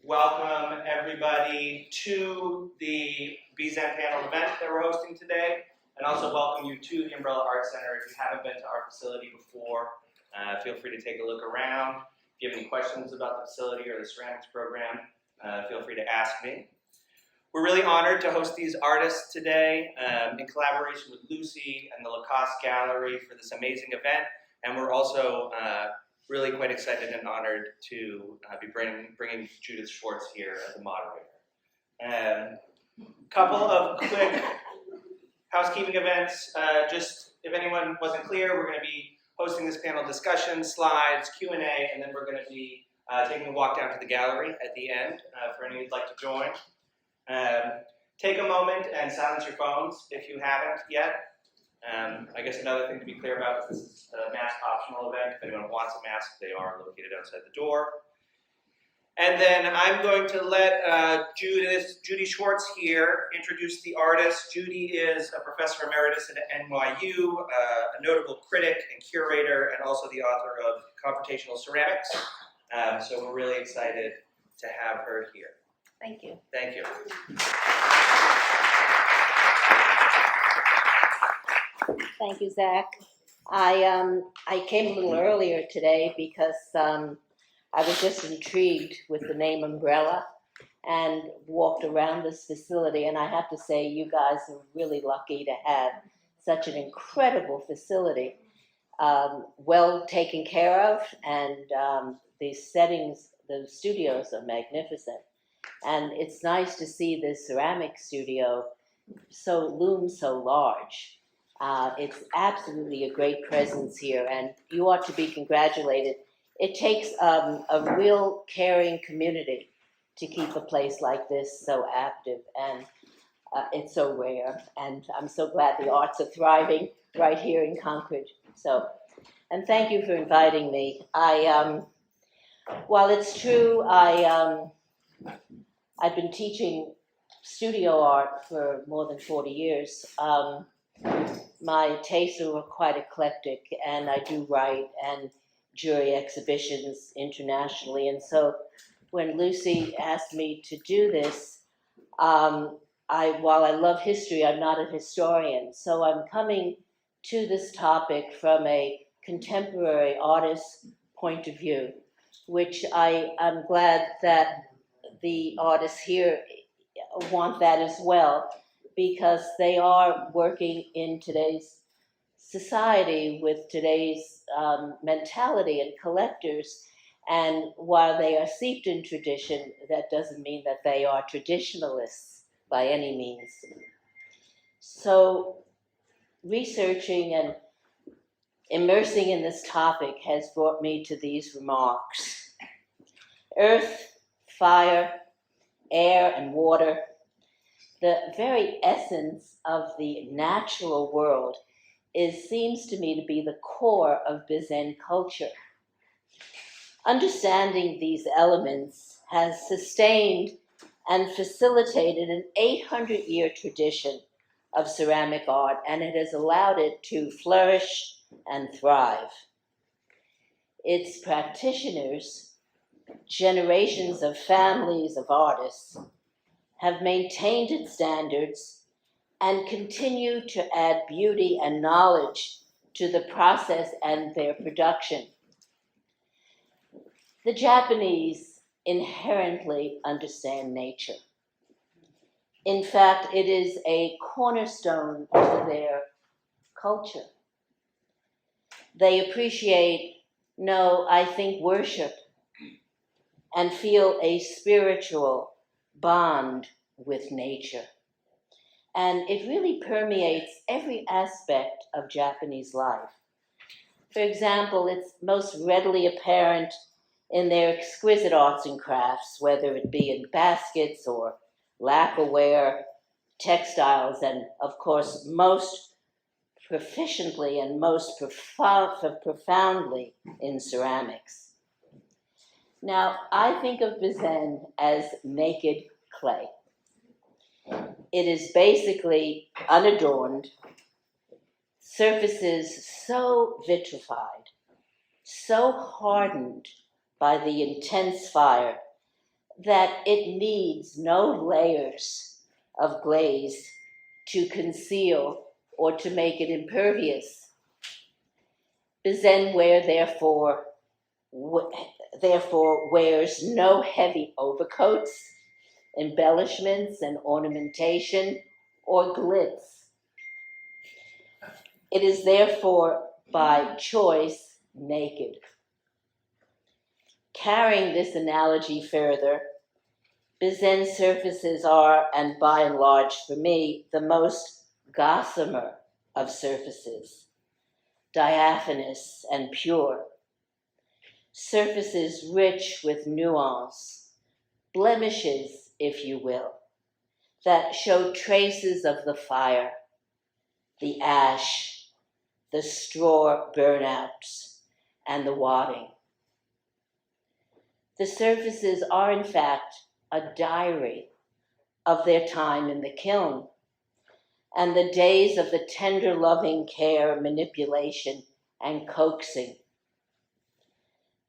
Welcome everybody to the BIZEN panel event that we're hosting today, and also welcome you to the Umbrella Art Center. If you haven't been to our facility before, feel free to take a look around. If you have any questions about the facility or the ceramics program, feel free to ask me. We're really honored to host these artists today in collaboration with Lucy and the Lacoste Gallery for this amazing event, and we're also really quite excited and honored to be bringing Judith Schwartz here as a moderator. Couple of quick housekeeping events. Just if anyone wasn't clear, we're going to be hosting this panel discussion, slides, Q&A, and then we're going to be taking a walk down to the gallery at the end for anyone who'd like to join. Take a moment and silence your phones if you haven't yet. I guess another thing to be clear about is this is a mask optional event. If anyone wants a mask, they are located outside the door. And then I'm going to let Judy Schwartz here introduce the artist. Judy is a professor emeritus at NYU, a notable critic and curator, and also the author of Confrontational ceramics. So we're really excited to have her here. Thank you. Thank you. Thank you, Zach. I came a little earlier today because I was just intrigued with the name Umbrella and walked around this facility, and I have to say you guys are really lucky to have such an incredible facility, well taken care of, and the settings, the studios are magnificent. And it's nice to see this ceramic studio loom so large. It's absolutely a great presence here, and you ought to be congratulated. It takes a real caring community to keep a place like this so active, and it's so rare. And I'm so glad the arts are thriving right here in Concord. And thank you for inviting me. While it's true, I've been teaching studio art for more than 40 years. My tastes are quite eclectic, and I do write and jury exhibitions internationally. And so when Lucy asked me to do this, while I love history, I'm not a historian. So I'm coming to this topic from a contemporary artist's point of view, which I'm glad that the artists here want that as well, because they are working in today's society with today's mentality and collectors. And while they are steeped in tradition, that doesn't mean that they are traditionalists by any means. So researching and immersing in this topic has brought me to these remarks. Earth, fire, air, and water, the very essence of the natural world seems to me to be the core of BIZEN culture. Understanding these elements has sustained and facilitated an 800-year tradition of ceramic art, and it has allowed it to flourish and thrive. Its practitioners, generations of families of artists, have maintained its standards and continue to add beauty and knowledge to the process and their production. The Japanese inherently understand nature. In fact, it is a cornerstone to their culture. They appreciate, worship and feel a spiritual bond with nature. And it really permeates every aspect of Japanese life. For example, it's most readily apparent in their exquisite arts and crafts, whether it be in baskets or lacquerware, textiles, and of course, most proficiently and most profoundly in ceramics. Now, I think of BIZEN as naked clay. It is basically unadorned, surfaces so vitrified, so hardened by the intense fire, that it needs no layers of glaze to conceal or to make it impervious. BIZEN ware, therefore wears no heavy overcoats, embellishments and ornamentation, or glitz. It is therefore by choice naked. Carrying this analogy further, BIZEN surfaces are, and by and large for me, the most gossamer of surfaces, diaphanous and pure. Surfaces rich with nuance, blemishes, if you will, that show traces of the fire, the ash, the straw burnouts, and the wadding. The surfaces are, in fact, a diary of their time in the kiln and the days of the tender, loving care, manipulation, and coaxing.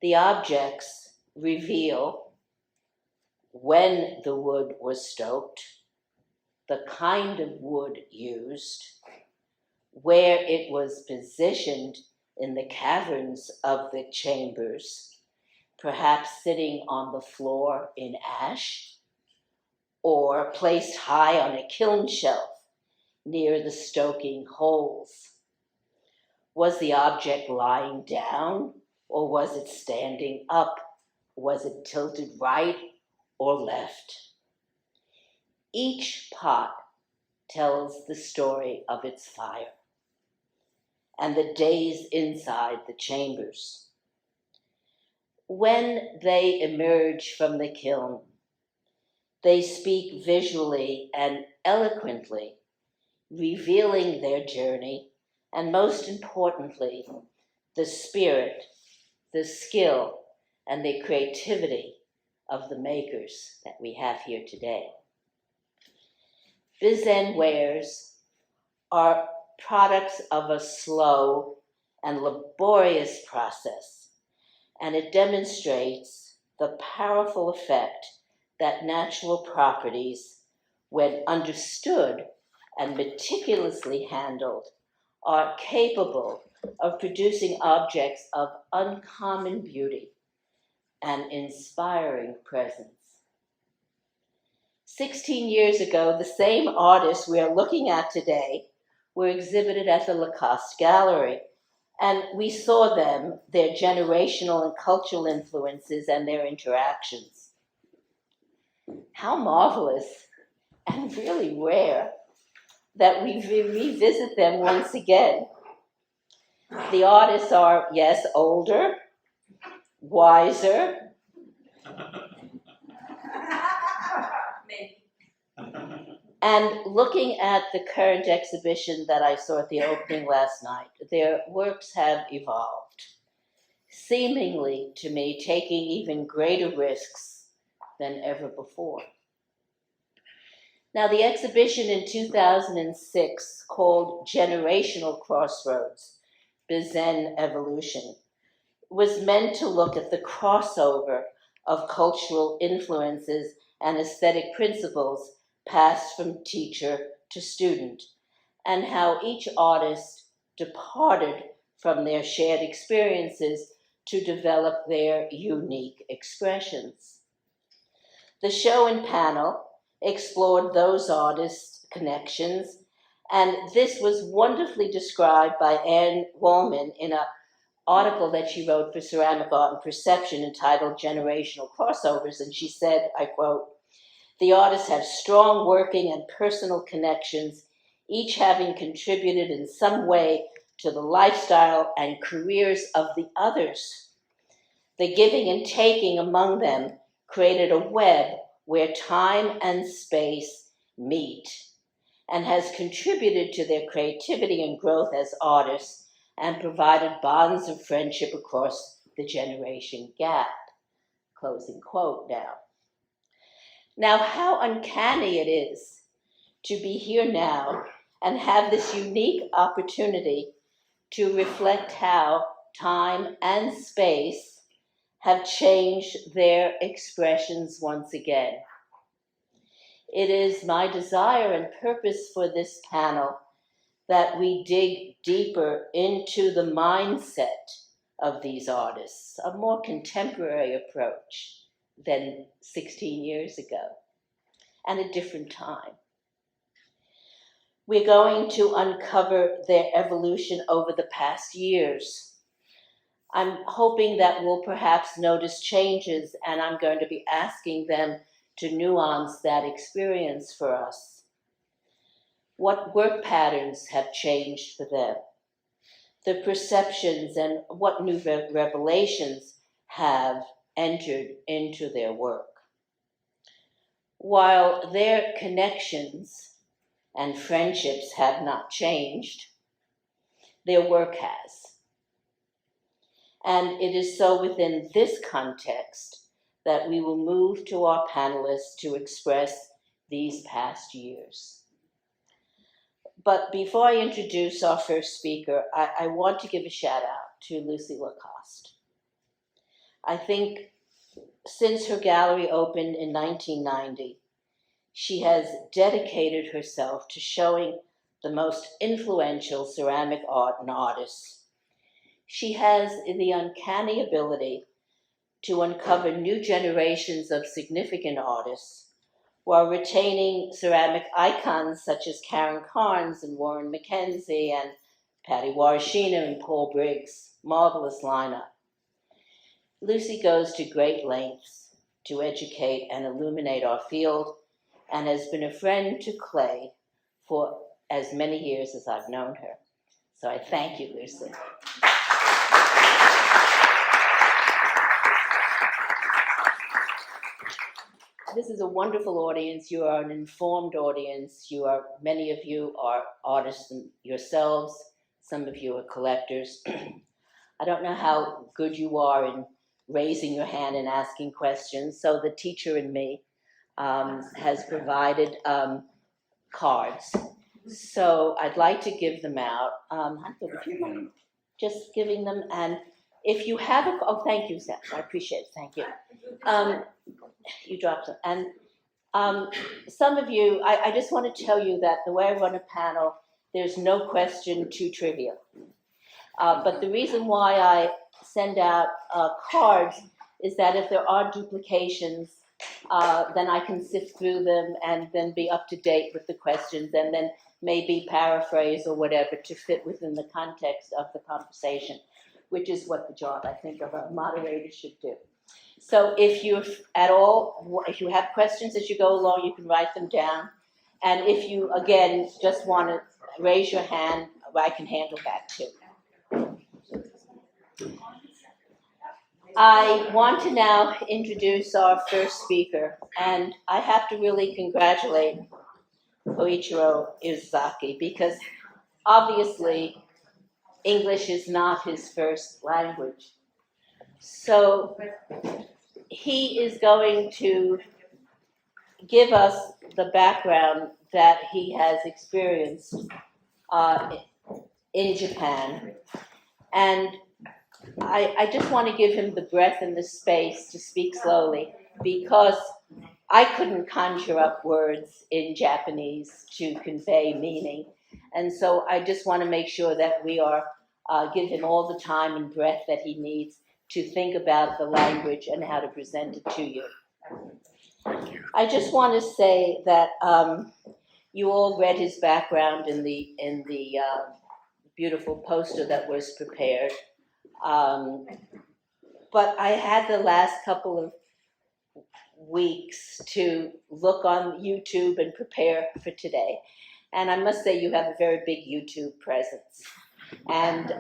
The objects reveal when the wood was stoked, the kind of wood used, where it was positioned in the caverns of the chambers, perhaps sitting on the floor in ash, or placed high on a kiln shelf near the stoking holes. Was the object lying down, or was it standing up? Was it tilted right or left? Each pot tells the story of its fire and the days inside the chambers. When they emerge from the kiln, they speak visually and eloquently, revealing their journey, and most importantly, the spirit, the skill, and the creativity of the makers that we have here today. BIZEN wares are products of a slow and laborious process, and it demonstrates the powerful effect that natural properties, when understood and meticulously handled, are capable of producing objects of uncommon beauty and inspiring presence. 16 years ago, the same artists we are looking at today were exhibited at the Lacoste Gallery, and we saw them, their generational and cultural influences, and their interactions. How marvelous and really rare that we revisit them once again. The artists are, yes, older, wiser, and looking at the current exhibition that I saw at the opening last night, their works have evolved, seemingly to me taking even greater risks than ever before. Now, the exhibition in 2006, called Generational Crossroads, BIZEN Evolution, was meant to look at the crossover of cultural influences and aesthetic principles passed from teacher to student, and how each artist departed from their shared experiences to develop their unique expressions. The show and panel explored those artists' connections, and this was wonderfully described by Anne Wollman in an article that she wrote for Ceramic Art and Perception entitled Generational Crossovers, and she said, I quote, "The artists have strong working and personal connections, each having contributed in some way to the lifestyle and careers of the others. The giving and taking among them created a web where time and space meet, and has contributed to their creativity and growth as artists, and provided bonds of friendship across the generation gap." Closing quote now. Now, how uncanny it is to be here now and have this unique opportunity to reflect how time and space have changed their expressions once again. It is my desire and purpose for this panel that we dig deeper into the mindset of these artists, a more contemporary approach than 16 years ago, and a different time. We're going to uncover their evolution over the past years. I'm hoping that we'll perhaps notice changes, and I'm going to be asking them to nuance that experience for us. What work patterns have changed for them? The perceptions and what new revelations have entered into their work. While their connections and friendships have not changed, their work has. And it is so within this context that we will move to our panelists to express these past years. But before I introduce our first speaker, I want to give a shout out to Lucy Lacoste. I think since her gallery opened in 1990, she has dedicated herself to showing the most influential ceramic art and artists. She has the uncanny ability to uncover new generations of significant artists while retaining ceramic icons such as Karen Carnes and Warren McKenzie and Patty Warashina and Paul Briggs. Marvelous lineup. Lucy goes to great lengths to educate and illuminate our field and has been a friend to clay for as many years as I've known her. So I thank you, Lucy. This is a wonderful audience. You are an informed audience. Many of you are artists yourselves. Some of you are collectors. I don't know how good you are in raising your hand and asking questions. So the teacher in me has provided cards. So I'd like to give them out. If you mind just giving them, and if you have oh, thank you, Zach. I appreciate it. Thank you. You dropped them. And some of you, I just want to tell you that the way I run a panel, there's no question too trivial. But the reason why I send out cards is that if there are duplications, then I can sift through them and then be up to date with the questions and then maybe paraphrase or whatever to fit within the context of the conversation, which is what the job, I think, of a moderator should do. So if you have questions as you go along, you can write them down. And if you, again, just want to raise your hand, I can handle that too. I want to now introduce our first speaker, and I have to really congratulate Koichiro Izaki because obviously English is not his first language. So he is going to give us the background that he has experienced in Japan. And I just want to give him the breath and the space to speak slowly because I couldn't conjure up words in Japanese to convey meaning. And so I just want to make sure that we give him all the time and breath that he needs to think about the language and how to present it to you. I just want to say that you all read his background in the beautiful poster that was prepared. But I had the last couple of weeks to look on YouTube and prepare for today. And I must say you have a very big YouTube presence. And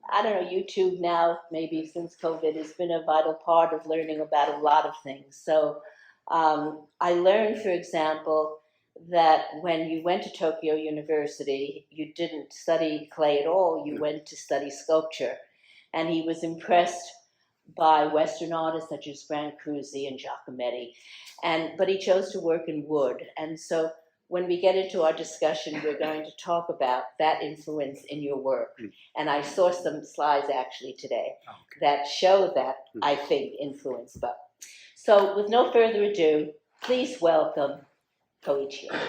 I don't know, YouTube now, maybe since COVID, has been a vital part of learning about a lot of things. So I learned, for example, that when you went to Tokyo University, you didn't study clay at all, you went to study sculpture. And he was impressed by Western artists such as Brancusi and Giacometti, but he chose to work in wood. And so when we get into our discussion, we're going to talk about that influence in your work. And I saw some slides actually today that show that, I think, influence. But so with no further ado, please welcome Koichiro.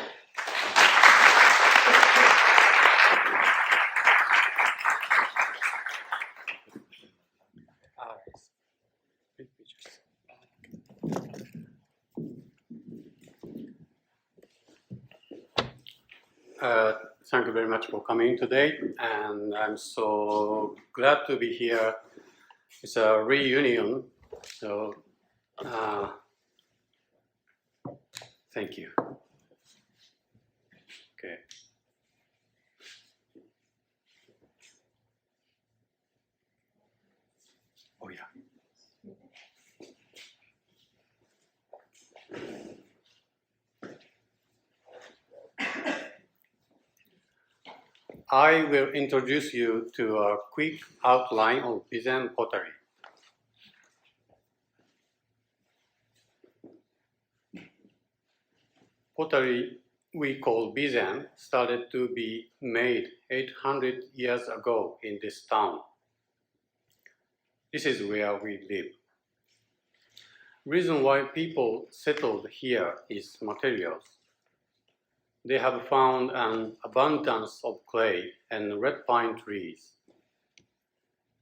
Thank you very much for coming today, and I'm so glad to be here. It's a reunion, so thank you. Okay. Oh yeah. I will introduce you to a quick outline of BIZEN pottery. Pottery we call BIZEN started to be made 800 years ago in this town. This is where we live. Reason why people settled here is materials. They have found an abundance of clay and red pine trees.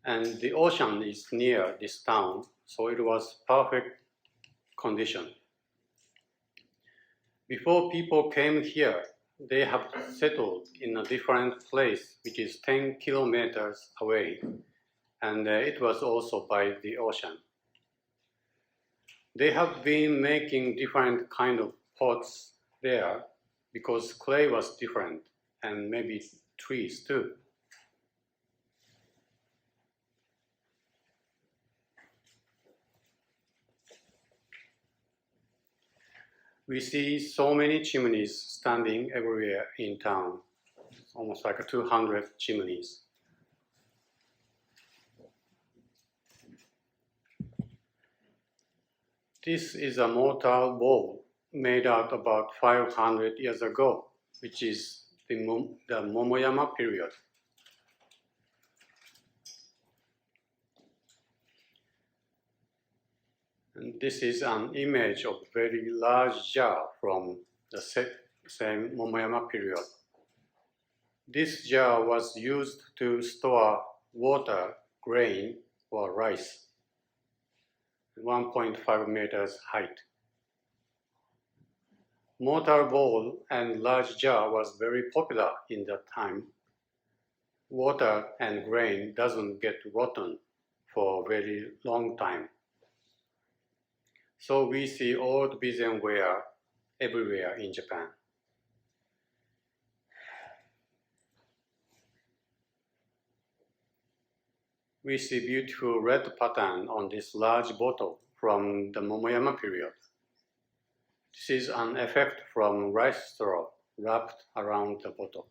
And the ocean is near this town, so it was perfect condition. Before people came here, they have settled in a different place, which is 10 kilometers away, and it was also by the ocean. They have been making different kind of pots there, because clay was different, and maybe trees too. We see so many chimneys standing everywhere in town, almost like 200 chimneys. This is a mortar bowl made out about 500 years ago, which is the Momoyama period. And this is an image of a very large jar from the same Momoyama period. This jar was used to store water, grain, or rice, 1.5 meters height. Mortar bowl and large jar was very popular in that time. Water and grain doesn't get rotten for a very long time. So we see old BIZEN ware everywhere in Japan. We see beautiful red pattern on this large bottle from the Momoyama period. This is an effect from rice straw wrapped around the bottle.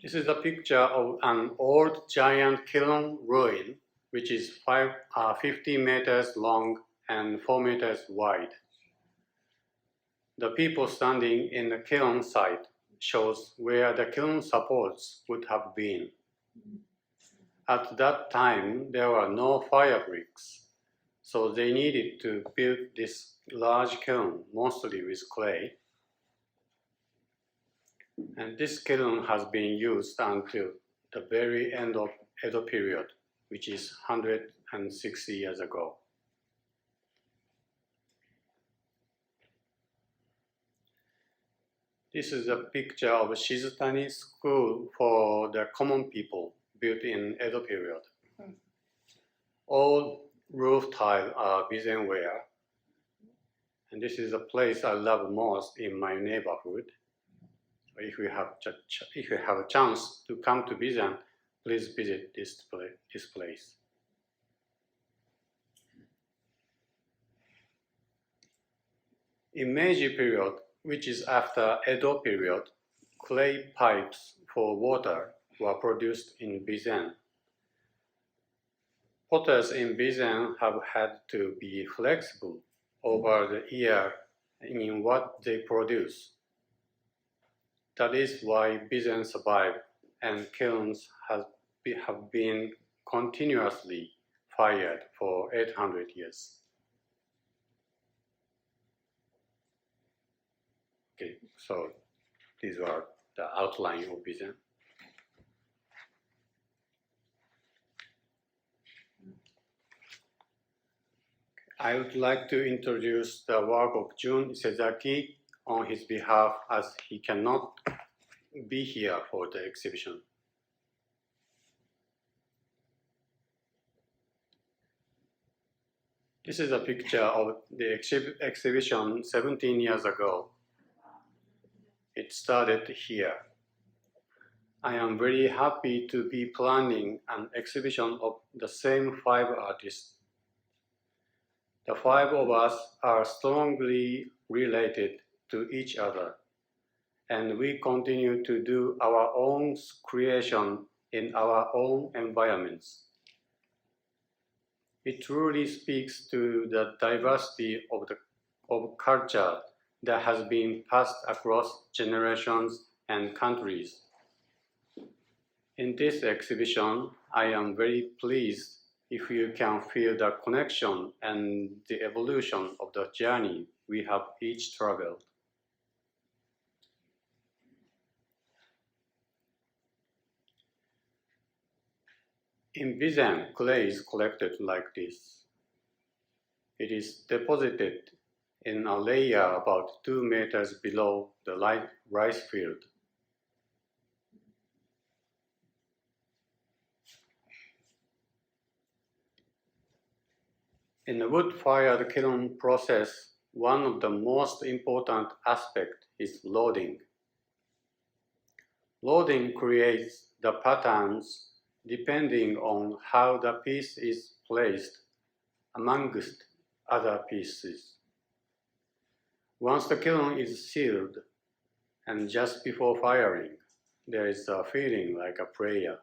This is a picture of an old giant kiln ruin, which is 50 meters long and 4 meters wide. The people standing in the kiln site shows where the kiln supports would have been. At that time, there were no fire bricks, so they needed to build this large kiln, mostly with clay. And this kiln has been used until the very end of Edo period, which is 160 years ago. This is a picture of Shizutani school for the common people built in Edo period. All roof tile are BIZEN ware. And this is a place I love most in my neighborhood. If you have a chance to come to BIZEN, please visit this place. In Meiji period, which is after Edo period, clay pipes for water were produced in BIZEN. Potters in BIZEN have had to be flexible over the year in what they produce. That is why BIZEN survived and kilns have been continuously fired for 800 years. Okay, so these are the outline of BIZEN. I would like to introduce the work of Jun Isezaki on his behalf, as he cannot be here for the exhibition. This is a picture of the exhibition 17 years ago. It started here. I am very happy to be planning an exhibition of the same 5 artists. The 5 of us are strongly related to each other, and we continue to do our own creation in our own environments. It truly speaks to the diversity of culture that has been passed across generations and countries. In this exhibition, I am very pleased if you can feel the connection and the evolution of the journey we have each traveled. In BIZEN, clay is collected like this. It is deposited in a layer about 2 meters below the rice field. In the wood-fired kiln process, one of the most important aspects is loading. Loading creates the patterns depending on how the piece is placed amongst other pieces. Once the kiln is sealed, and just before firing, there is a feeling like a prayer.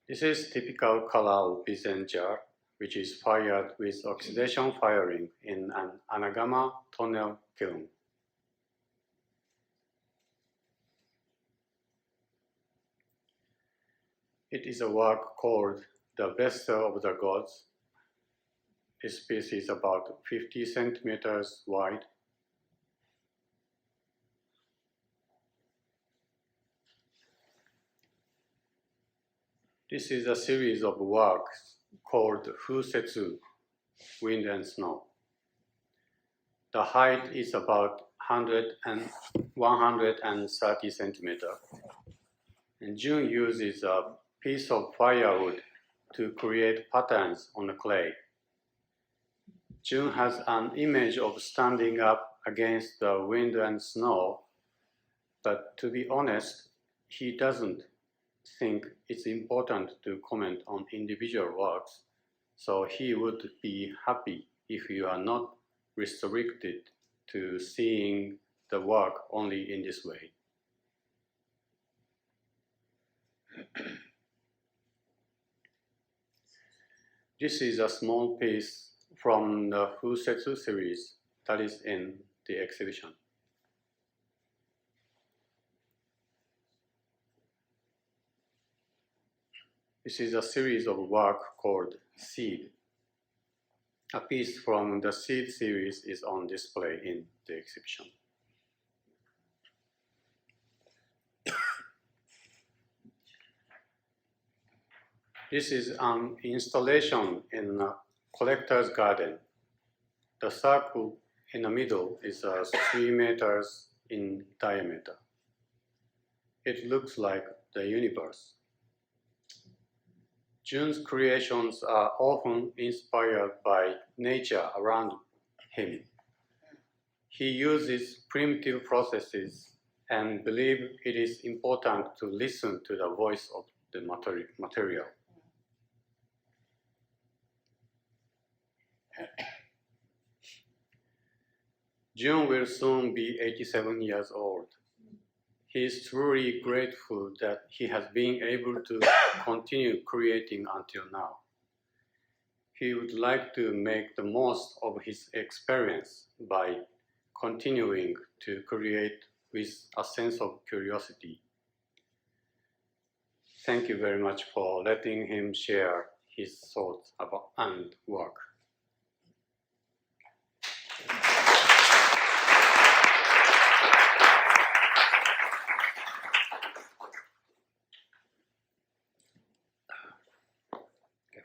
This is typical color of BIZEN jar, which is fired with oxidation firing in an anagama tunnel kiln. It is a work called The Vessel of the Gods. This piece is about 50 centimeters wide. This is a series of works called Fusetsu, Wind and Snow. The height is about 130 centimeters. And Jun uses a piece of firewood to create patterns on the clay. Jun has an image of standing up against the wind and snow, but to be honest, he doesn't think it's important to comment on individual works, so he would be happy if you are not restricted to seeing the work only in this way. This is a small piece from the Fusetsu series that is in the exhibition. This is a series of work called Seed. A piece from the Seed series is on display in the exhibition. This is an installation in a collector's garden. The circle in the middle is 3 meters in diameter. It looks like the universe. Jun's creations are often inspired by nature around him. He uses primitive processes and believes it is important to listen to the voice of the material. Jun will soon be 87 years old. He is truly grateful that he has been able to continue creating until now. He would like to make the most of his experience by continuing to create with a sense of curiosity. Thank you very much for letting him share his thoughts about and work.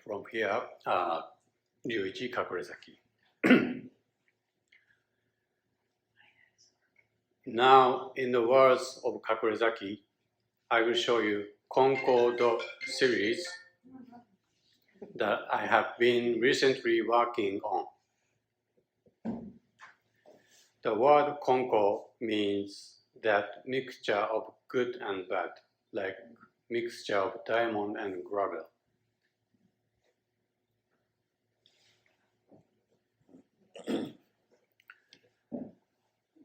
From here, Ryuichi Kakurezaki. Now, in the words of Kakurezaki, I will show you Concord series that I have been recently working on. The word Concord means that mixture of good and bad, like mixture of diamond and gravel.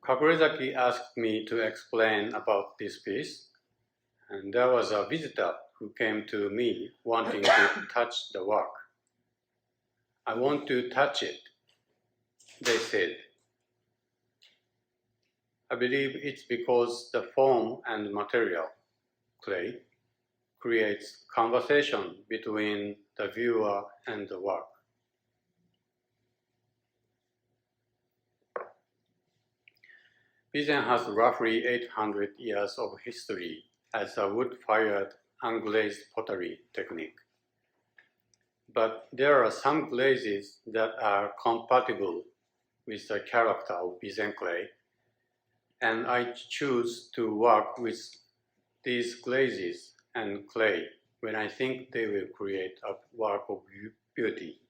Kakurezaki asked me to explain about this piece, and there was a visitor who came to me wanting to touch the work. I want to touch it, they said. I believe it's because the form and material, clay, creates conversation between the viewer and the work. BIZEN has roughly 800 years of history as a wood-fired unglazed pottery technique. But there are some glazes that are compatible with the character of BIZEN clay, and I choose to work with these glazes and clay when I think they will create a work of beauty.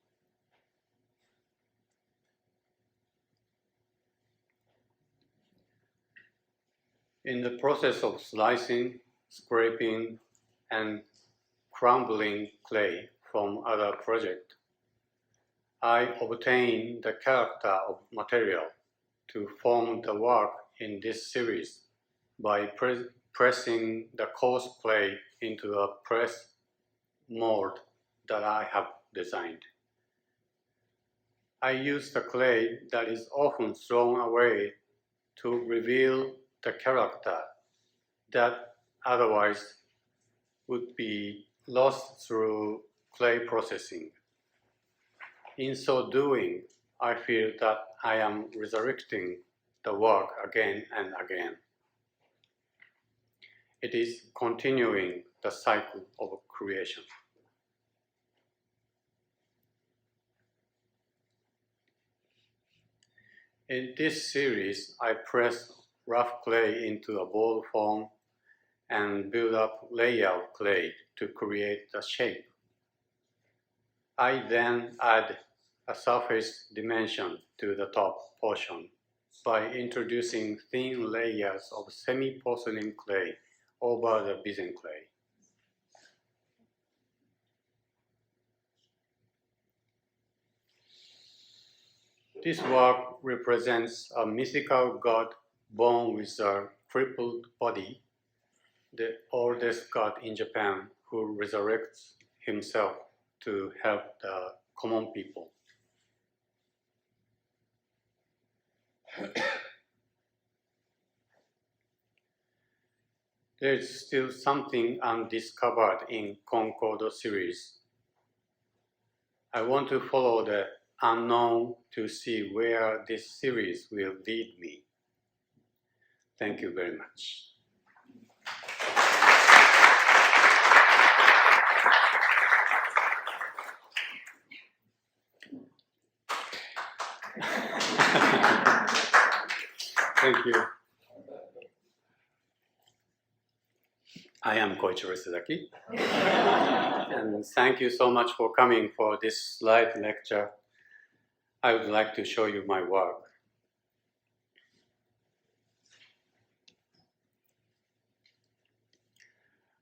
In the process of slicing, scraping, and crumbling clay from other projects, I obtain the character of material to form the work in this series by pressing the coarse clay into a press mold that I have designed. I use the clay that is often thrown away to reveal the character that otherwise would be lost through clay processing. In so doing, I feel that I am resurrecting the work again and again. It is continuing the cycle of creation. In this series, I press rough clay into a ball form and build up layer of clay to create the shape. I then add a surface dimension to the top portion by introducing thin layers of semi-porcelain clay over the BIZEN clay. This work represents a mythical god born with a crippled body, the oldest god in Japan who resurrects himself to help the common people. There is still something undiscovered in Concord series. I want to follow the unknown to see where this series will lead me. Thank you very much. Thank you. I am Koichiro Suzaki. And thank you so much for coming for this slide lecture. I would like to show you my work.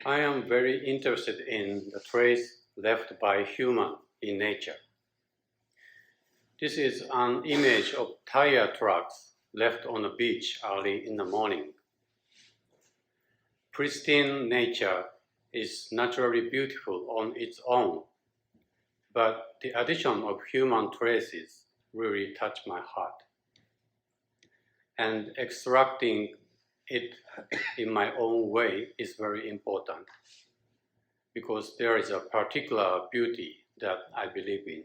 I am very interested in the trace left by human in nature. This is an image of tire tracks left on the beach early in the morning. pristine nature is naturally beautiful on its own, but the addition of human traces really touch my heart. And extracting it in my own way is very important, because there is a particular beauty that I believe in.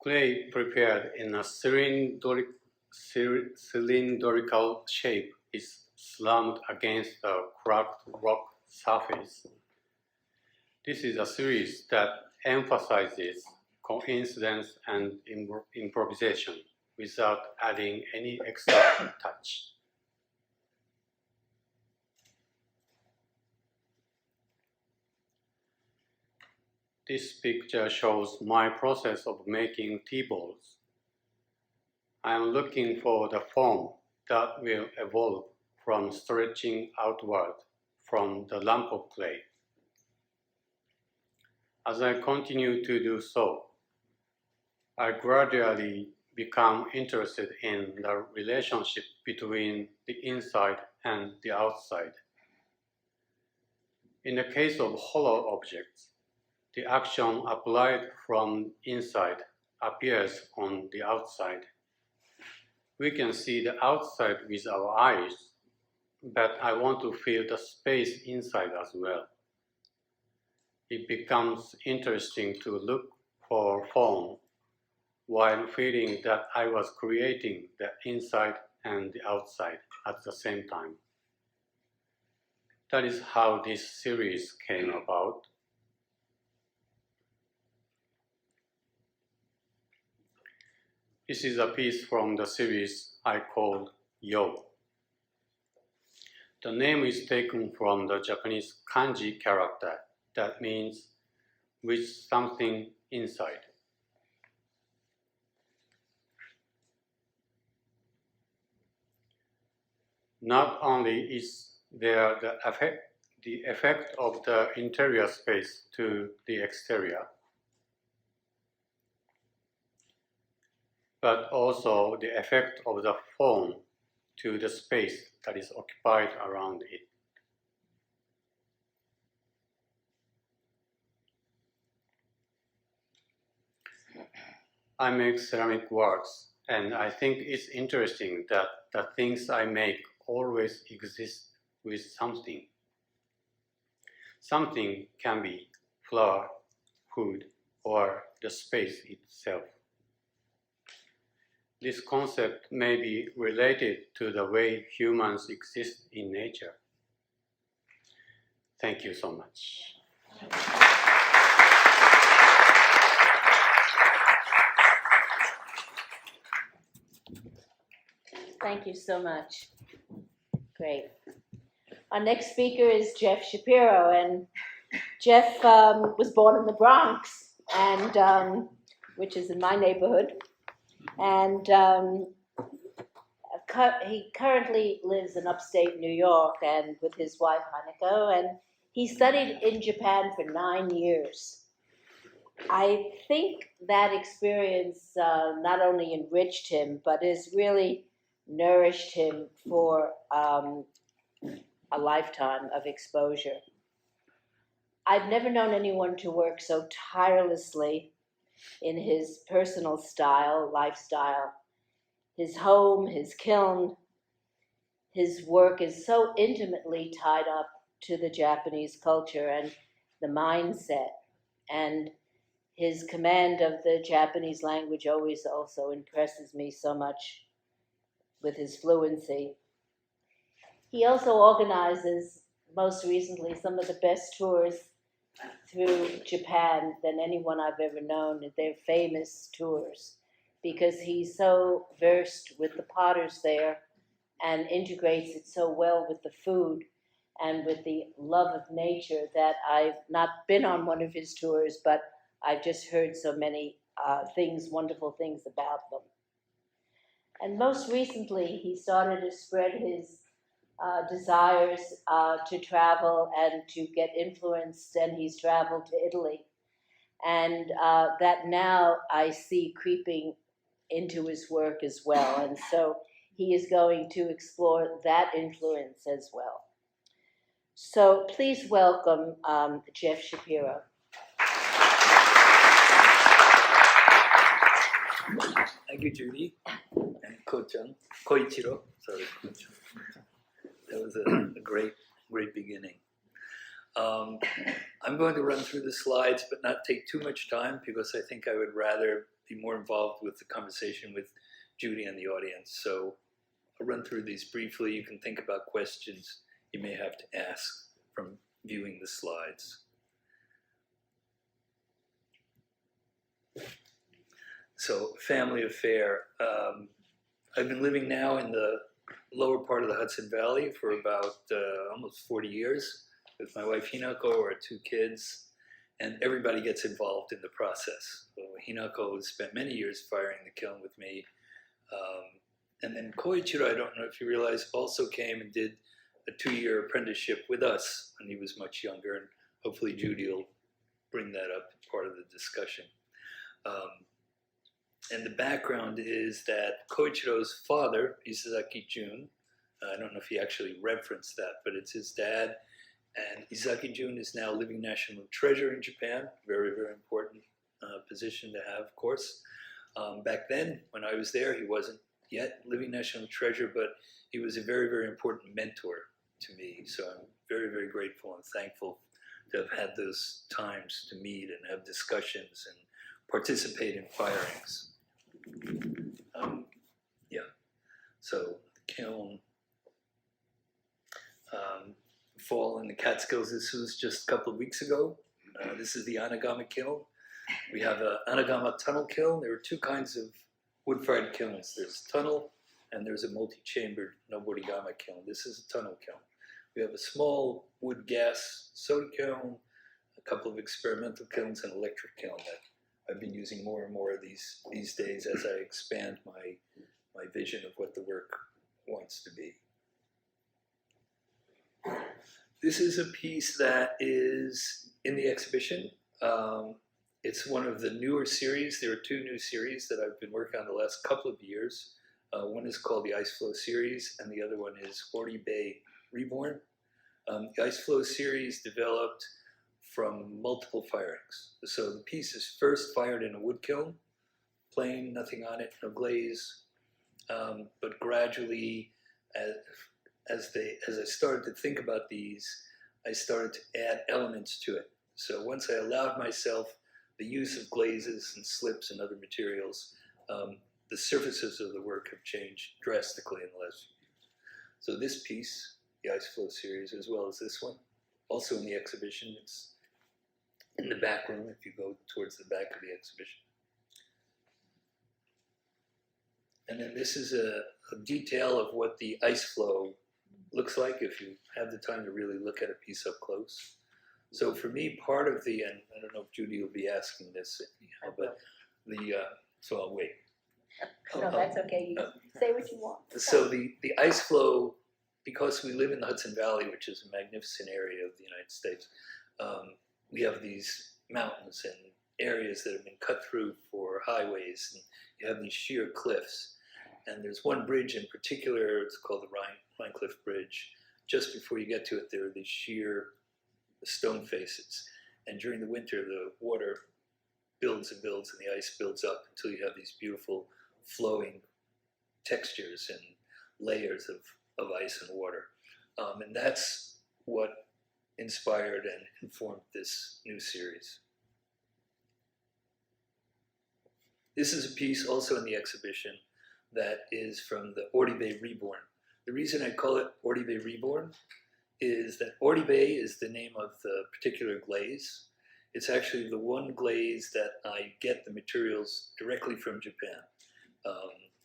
Clay prepared in a cylindrical shape is slammed against a cracked rock surface. This is a series that emphasizes coincidence and improvisation without adding any extra touch. This picture shows my process of making tea balls. I am looking for the form that will evolve from stretching outward from the lump of clay. As I continue to do so, I gradually become interested in the relationship between the inside and the outside. In the case of hollow objects, the action applied from inside appears on the outside. We can see the outside with our eyes, but I want to feel the space inside as well. It becomes interesting to look for form while feeling that I was creating the inside and the outside at the same time. That is how this series came about. This is a piece from the series I called Yo. The name is taken from the Japanese kanji character that means with something inside. Not only is there the effect of the interior space to the exterior, but also the effect of the form to the space that is occupied around it. I make ceramic works, and I think it's interesting that the things I make always exist with something. Something can be flour, food, or the space itself. This concept may be related to the way humans exist in nature. Thank you so much. Thank you so much. Great. Our next speaker is Jeff Shapiro, and Jeff was born in the Bronx, and which is in my neighborhood, and he currently lives in upstate New York, and with his wife Hanako, and he studied in Japan for 9 years. I think that experience not only enriched him, but has really nourished him for a lifetime of exposure. I've never known anyone to work so tirelessly in his personal lifestyle. His home, his kiln, his work is so intimately tied up to the Japanese culture and the mindset. And his command of the Japanese language always also impresses me so much with his fluency. He also organizes, most recently, some of the best tours through Japan than anyone I've ever known. They're famous tours because he's so versed with the potters there and integrates it so well with the food and with the love of nature that I've not been on one of his tours, but I've just heard so many wonderful things about them. And most recently, he started to spread his desires to travel and to get influenced, and he's traveled to Italy. And that now I see creeping into his work as well. And so he is going to explore that influence as well. So please welcome Jeff Shapiro. Thank you, Judy, and Ko-chan, Koichiro. Sorry, Ko-chan. That was a great beginning. I'm going to run through the slides, but not take too much time because I think I would rather be more involved with the conversation with Judy and the audience. So I'll run through these briefly. You can think about questions you may have to ask from viewing the slides. So, family affair. I've been living now in the lower part of the Hudson Valley for about almost 40 years with my wife Hinako, our 2 kids, and everybody gets involved in the process. So Hinako has spent many years firing the kiln with me. And then Koichiro, I don't know if you realize, also came and did a 2-year apprenticeship with us when he was much younger, and hopefully Judy will bring that up as part of the discussion. And the background is that Koichiro's father, Isazaki Jun, I don't know if he actually referenced that, but it's his dad. And Isazaki Jun is now living national treasure in Japan. Very, very important position to have, of course. Back then, when I was there, he wasn't yet living national treasure, but he was a very, very important mentor to me. So I'm very, very grateful and thankful to have had those times to meet and have discussions and participate in firings. So the kiln, fall in the Catskills. This was just a couple of weeks ago. This is the Anagama kiln. We have an Anagama tunnel kiln. There are 2 kinds of wood-fired kilns. There's tunnel and there's a multi-chambered Noborigama kiln. This is a tunnel kiln. We have a small wood gas soda kiln, a couple of experimental kilns, and electric kiln that I've been using more and more of these days as I expand my vision of what the work wants to be. This is a piece that is in the exhibition. It's one of the newer series. There are 2 new series that I've been working on the last couple of years. One is called the Ice Flow series, and the other one is Oribe Reborn. The Ice Flow series developed from multiple firings. So the piece is first fired in a wood kiln, plain, nothing on it, no glaze. But gradually, as I started to think about these, I started to add elements to it. So once I allowed myself the use of glazes and slips and other materials, the surfaces of the work have changed drastically in the last few years. So this piece, the Ice Flow series, as well as this one, also in the exhibition, it's in the back room if you go towards the back of the exhibition. And then this is a detail of what the ice flow looks like if you have the time to really look at a piece up close. So for me, part of the, and I don't know if Judy will be asking this anyhow, but so I'll wait. No, that's okay. You say what you want. So the ice flow, because we live in the Hudson Valley, which is a magnificent area of the United States, we have these mountains and areas that have been cut through for highways, and you have these sheer cliffs. And there's one bridge in particular, it's called the Rhine Cliff Bridge. Just before you get to it, there are these sheer stone faces. And during the winter, the water builds and builds and the ice builds up until you have these beautiful flowing textures and layers of ice and water. And that's what inspired and informed this new series. This is a piece also in the exhibition that is from the Oribe Reborn. The reason I call it Oribe Reborn is that Oribe is the name of the particular glaze. It's actually the one glaze that I get the materials directly from Japan.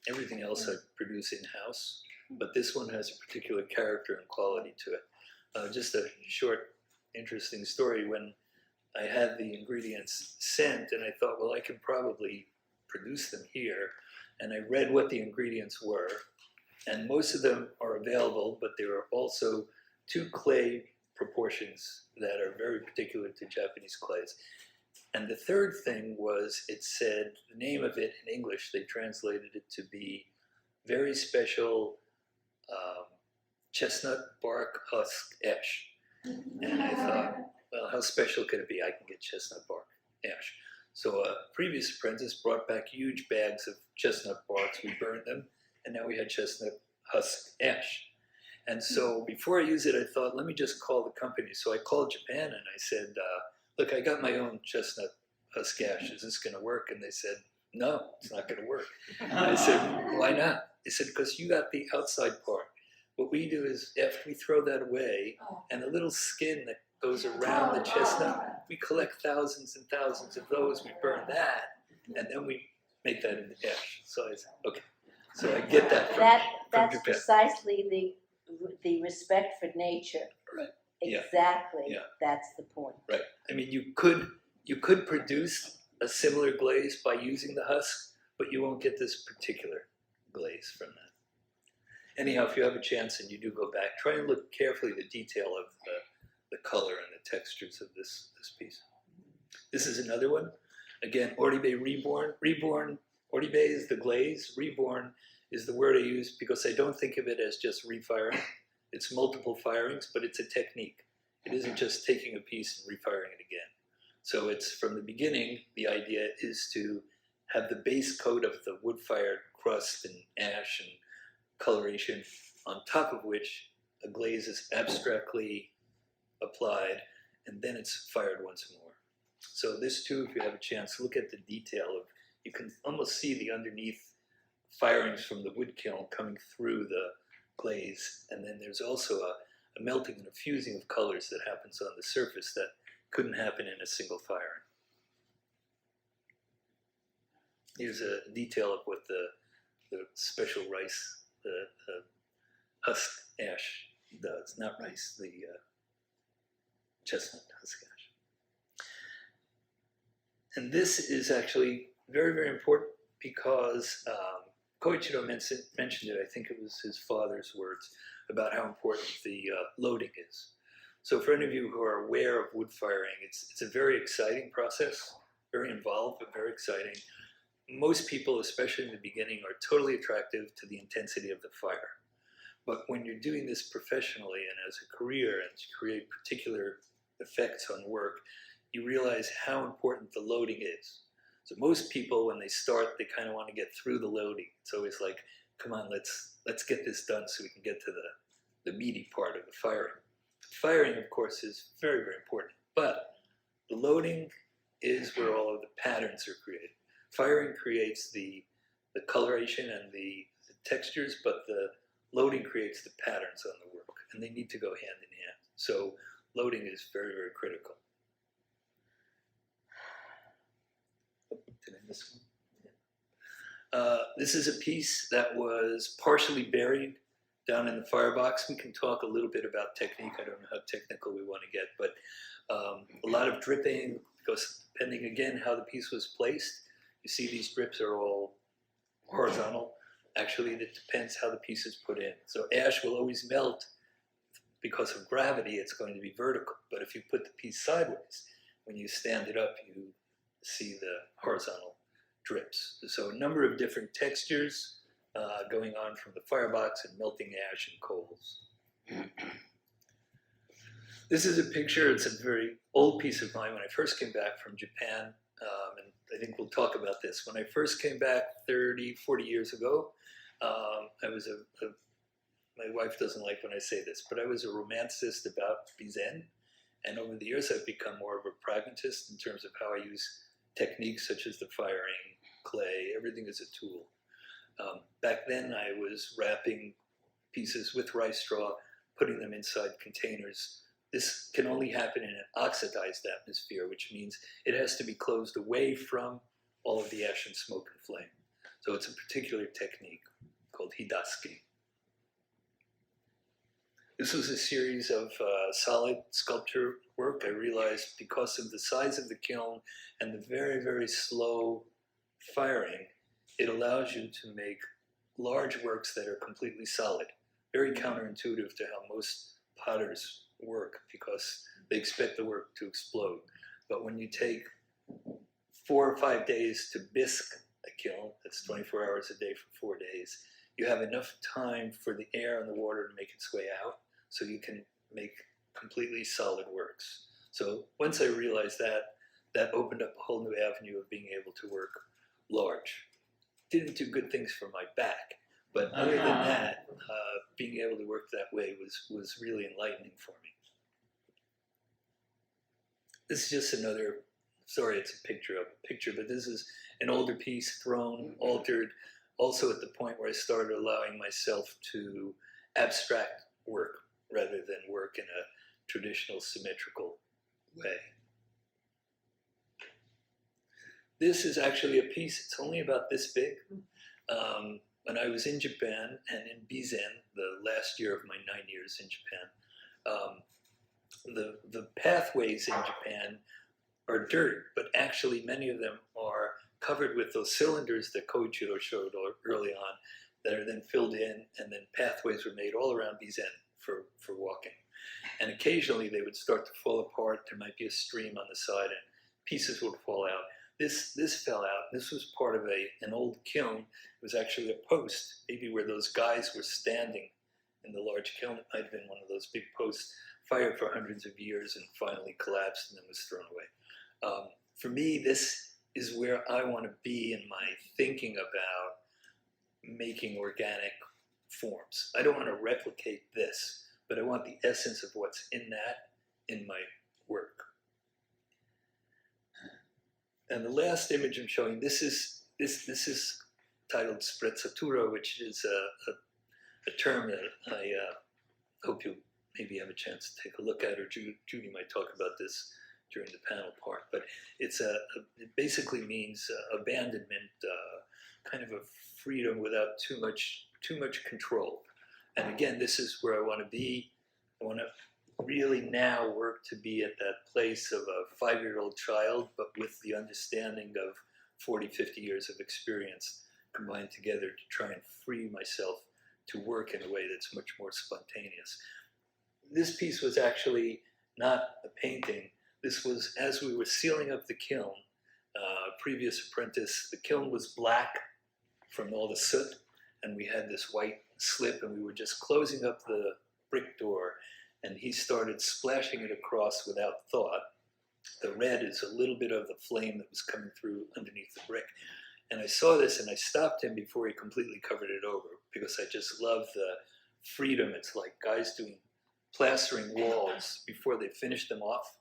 Everything else I produce in-house, but this one has a particular character and quality to it. Just a short, interesting story. When I had the ingredients sent, and I thought, well, I can probably produce them here, and I read what the ingredients were, and most of them are available, but there are also 2 clay proportions that are very particular to Japanese clays. And the third thing was, it said, the name of it in English, they translated it to be very special chestnut bark husk ash. And I thought, well, how special could it be? I can get chestnut bark ash. So a previous apprentice brought back huge bags of chestnut barks. We burned them, and now we had chestnut husk ash. And so before I use it, I thought, let me just call the company. So I called Japan and I said, look, I got my own chestnut husk ash. Is this going to work? And they said, no, it's not going to work. I said, why not? They said, because you got the outside part. What we do is, after we throw that away, and the little skin that goes around the chestnut, we collect thousands and thousands of those. We burn that, and then we make that into ash. So I said, okay. So I get that from That's Japan. precisely the respect for nature. Right. Yeah. Exactly. Yeah. That's the point. Right. I mean, you could produce a similar glaze by using the husk, but you won't get this particular glaze from that. Anyhow, if you have a chance and you do go back, try and look carefully at the detail of the color and the textures of this piece. This is another one. Again, Oribe Reborn. Reborn, Oribe is the glaze. Reborn is the word I use because I don't think of it as just refiring. It's multiple firings, but it's a technique. It isn't just taking a piece and refiring it again. So it's from the beginning, the idea is to have the base coat of the wood-fired crust and ash and coloration, on top of which a glaze is abstractly applied, and then it's fired once more. So this too, if you have a chance, look at the detail of, you can almost see the underneath firings from the wood kiln coming through the glaze, and then there's also a melting and a fusing of colors that happens on the surface that couldn't happen in a single firing. Here's a detail of what the special rice, the husk ash does, not rice, the chestnut husk ash. And this is actually very, very important because Koichiro mentioned it, I think it was his father's words, about how important the loading is. So for any of you who are aware of wood firing, it's a very exciting process, very involved, but very exciting. Most people, especially in the beginning, are totally attractive to the intensity of the fire. But when you're doing this professionally and as a career and to create particular effects on work, you realize how important the loading is. So most people, when they start, they kind of want to get through the loading. It's always like, come on, let's get this done so we can get to the meaty part of the firing. Firing, of course, is very, very important, but the loading is where all of the patterns are created. Firing creates the coloration and the textures, but the loading creates the patterns on the work, and they need to go hand in hand. So loading is very, very critical. Oh, did I miss one? Yeah. This is a piece that was partially buried down in the firebox. We can talk a little bit about technique. I don't know how technical we want to get, but a lot of dripping, because depending again how the piece was placed, you see these drips are all horizontal. Actually, it depends how the piece is put in. So ash will always melt because of gravity, it's going to be vertical. But if you put the piece sideways, when you stand it up, you see the horizontal drips. So a number of different textures going on from the firebox and melting ash and coals. This is a picture, it's a very old piece of mine when I first came back from Japan, and I think we'll talk about this. When I first came back 30, 40 years ago, I was my wife doesn't like when I say this, but I was a romanticist about BIZEN, and over the years I've become more of a pragmatist in terms of how I use techniques such as the firing, clay, everything is a tool. Back then I was wrapping pieces with rice straw, putting them inside containers. This can only happen in an oxidized atmosphere, which means it has to be closed away from all of the ash and smoke and flame. So it's a particular technique called hidasuki. This was a series of solid sculpture work. I realized because of the size of the kiln and the very, very slow firing, it allows you to make large works that are completely solid. Very counterintuitive to how most potters work because they expect the work to explode. But when you take 4 or 5 days to bisque a kiln, that's 24 hours a day for 4 days, you have enough time for the air and the water to make its way out, so you can make completely solid works. So once I realized that, that opened up a whole new avenue of being able to work large. Didn't do good things for my back, but other than that, being able to work that way was really enlightening for me. This is just another, sorry it's a picture of a picture, but this is an older piece, thrown, altered, also at the point where I started allowing myself to abstract work rather than work in a traditional symmetrical way. This is actually a piece, it's only about this big. When I was in Japan and in BIZEN, the last year of my 9 years in Japan, the pathways in Japan are dirt, but actually many of them are covered with those cylinders that Koichiro showed early on that are then filled in, and then pathways were made all around BIZEN for walking. And occasionally they would start to fall apart, there might be a stream on the side and pieces would fall out. This fell out. This was part of an old kiln. It was actually a post, maybe where those guys were standing in the large kiln. It might have been one of those big posts, fired for hundreds of years and finally collapsed and then was thrown away. For me, this is where I want to be in my thinking about making organic forms. I don't want to replicate this, but I want the essence of what's in that in my work. And the last image I'm showing, this is titled sprezzatura, which is a term that I hope you maybe have a chance to take a look at, or Judy might talk about this during the panel part. But it's it basically means abandonment, kind of a freedom without too much control. And again, this is where I want to be. I want to really now work to be at that place of a 5-year-old child, but with the understanding of 40, 50 years of experience combined together to try and free myself to work in a way that's much more spontaneous. This piece was actually not a painting. This was as we were sealing up the kiln, previous apprentice, the kiln was black from all the soot, and we had this white slip, and we were just closing up the brick door, and he started splashing it across without thought. The red is a little bit of the flame that was coming through underneath the brick. And I saw this and I stopped him before he completely covered it over, because I just love the freedom. It's like guys doing plastering walls before they finish them off.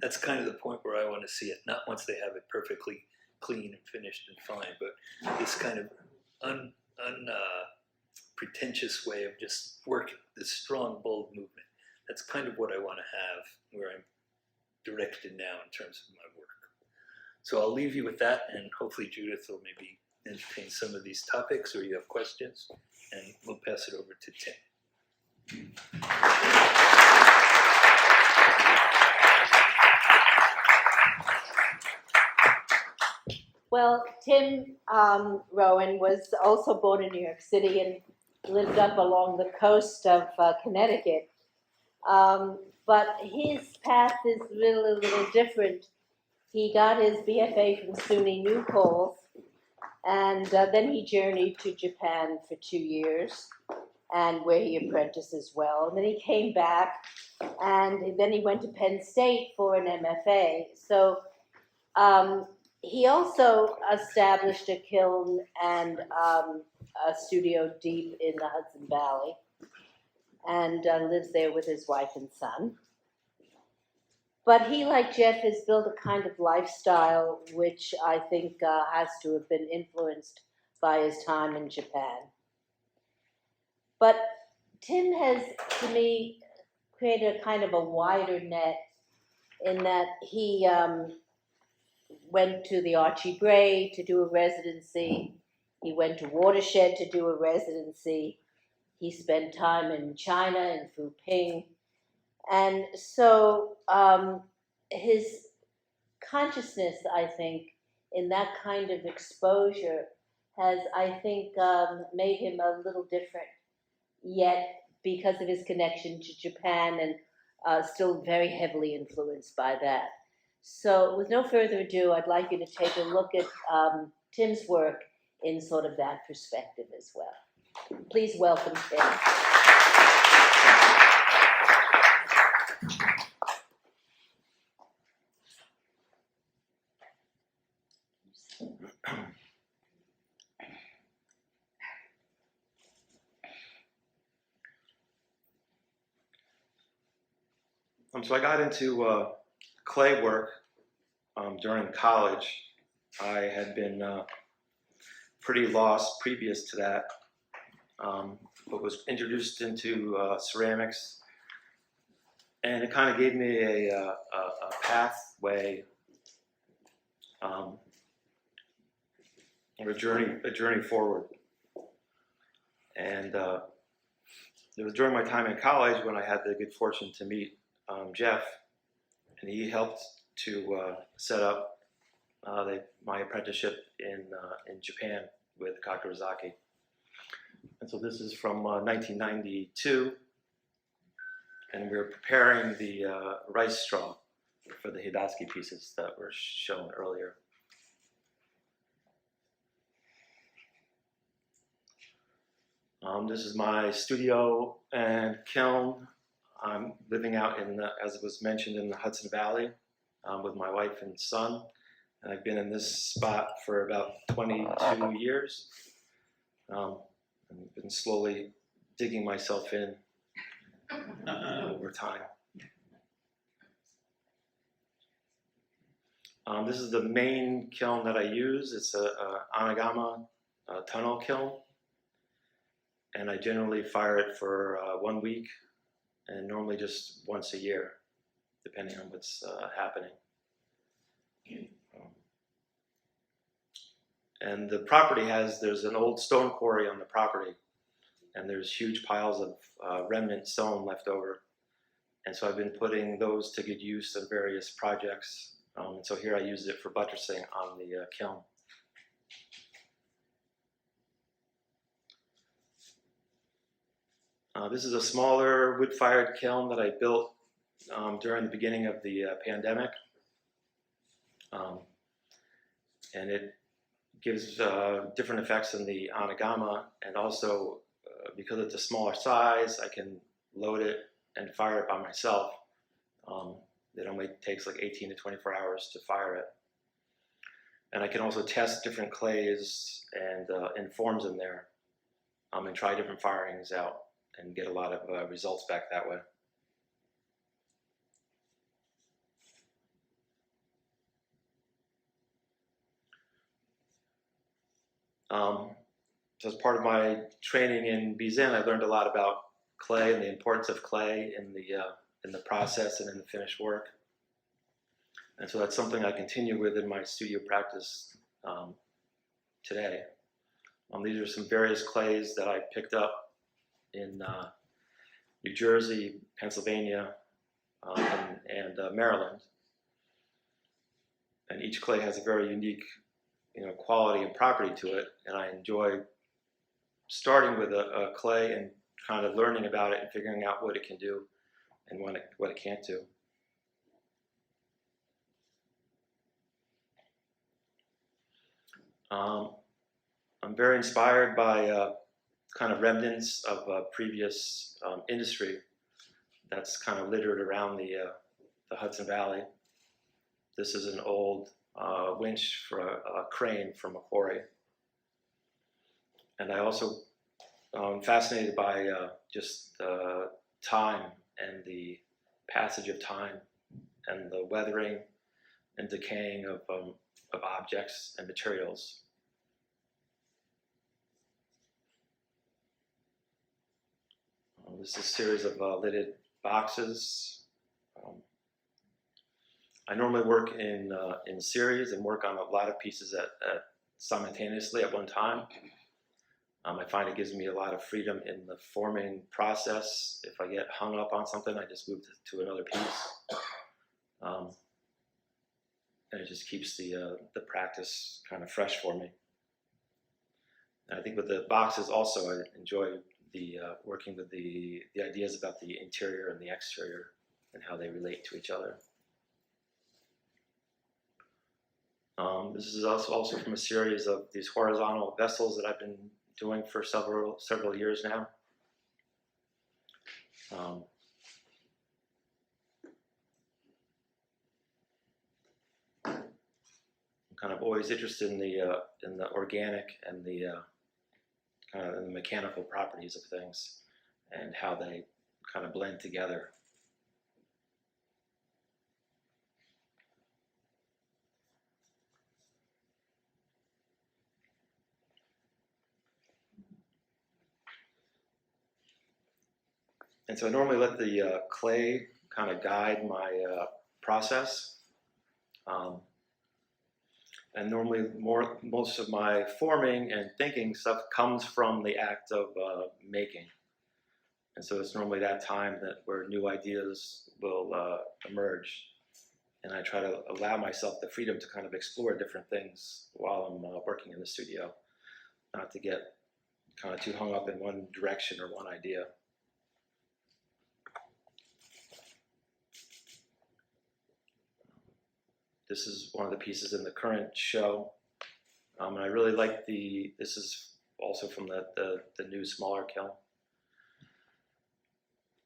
That's kind of the point where I want to see it, not once they have it perfectly clean and finished and fine, but this kind of pretentious way of just working, this strong, bold movement. That's kind of what I want to have where I'm directed now in terms of my work. So I'll leave you with that, and hopefully Judith will maybe entertain some of these topics, or you have questions, and we'll pass it over to Tim. Well, Tim Rowan was also born in New York City and lived up along the coast of Connecticut. But his path is a little different. He got his BFA from SUNY New Paltz, and then he journeyed to Japan for 2 years, and where he apprenticed as well. And then he came back, and then he went to Penn State for an MFA. So he also established a kiln and a studio deep in the Hudson Valley, and lives there with his wife and son. But he, like Jeff, has built a kind of lifestyle which I think has to have been influenced by his time in Japan. But Tim has, to me, created a kind of a wider net in that he went to the Archie Bray to do a residency. He went to Watershed to do a residency. He spent time in China, in Fuping. And so his consciousness, I think, in that kind of exposure has, I think, made him a little different, yet because of his connection to Japan and still very heavily influenced by that. So with no further ado, I'd like you to take a look at Tim's work in sort of that perspective as well. Please welcome Tim. So I got into clay work during college. I had been pretty lost previous to that, but was introduced into ceramics, and it kind of gave me a pathway, or a journey forward. And it was during my time in college when I had the good fortune to meet Jeff, and he helped to set up my apprenticeship in Japan with Kakurazaki. And so this is from 1992, and we were preparing the rice straw for the hidatsuki pieces that were shown earlier. This is my studio and kiln. I'm living out in the, as it was mentioned, in the Hudson Valley with my wife and son. And I've been in this spot for about 22 years. I've been slowly digging myself in over time. This is the main kiln that I use. It's a Anagama tunnel kiln. And I generally fire it for 1 week, and normally just once a year, depending on what's happening. And the property there's an old stone quarry on the property, and there's huge piles of remnant stone left over. And so I've been putting those to good use in various projects. And so here I use it for buttressing on the kiln. This is a smaller wood-fired kiln that I built during the beginning of the pandemic. And it gives different effects in the Anagama, and also because it's a smaller size, I can load it and fire it by myself. It only takes like 18 to 24 hours to fire it. And I can also test different clays and forms in there, and try different firings out and get a lot of results back that way. So as part of my training in BIZEN, I learned a lot about clay and the importance of clay in the process and in the finished work. And so that's something I continue with in my studio practice today. These are some various clays that I picked up in New Jersey, Pennsylvania, and Maryland. And each clay has a very unique, quality and property to it. And I enjoy starting with a clay and kind of learning about it and figuring out what it can do and what it can't do. I'm very inspired by kind of remnants of previous industry that's kind of littered around the Hudson Valley. This is an old winch for a crane from a quarry. And I also am fascinated by just the time and the passage of time and the weathering and decaying of objects and materials. This is a series of lidded boxes. I normally work in series and work on a lot of pieces simultaneously at one time. I find it gives me a lot of freedom in the forming process. If I get hung up on something, I just move to another piece. And it just keeps the practice kind of fresh for me. And I think with the boxes also, I enjoy working with the ideas about the interior and the exterior and how they relate to each other. This is also from a series of these horizontal vessels that I've been doing for several years now. I'm kind of always interested in the organic and the kind of the mechanical properties of things and how they kind of blend together. And so I normally let the clay kind of guide my process. And normally most of my forming and thinking stuff comes from the act of making. And so it's normally that time where new ideas will emerge. And I try to allow myself the freedom to kind of explore different things while I'm working in the studio, not to get kind of too hung up in one direction or one idea. This is one of the pieces in the current show. And I really like this is also from the new smaller kiln.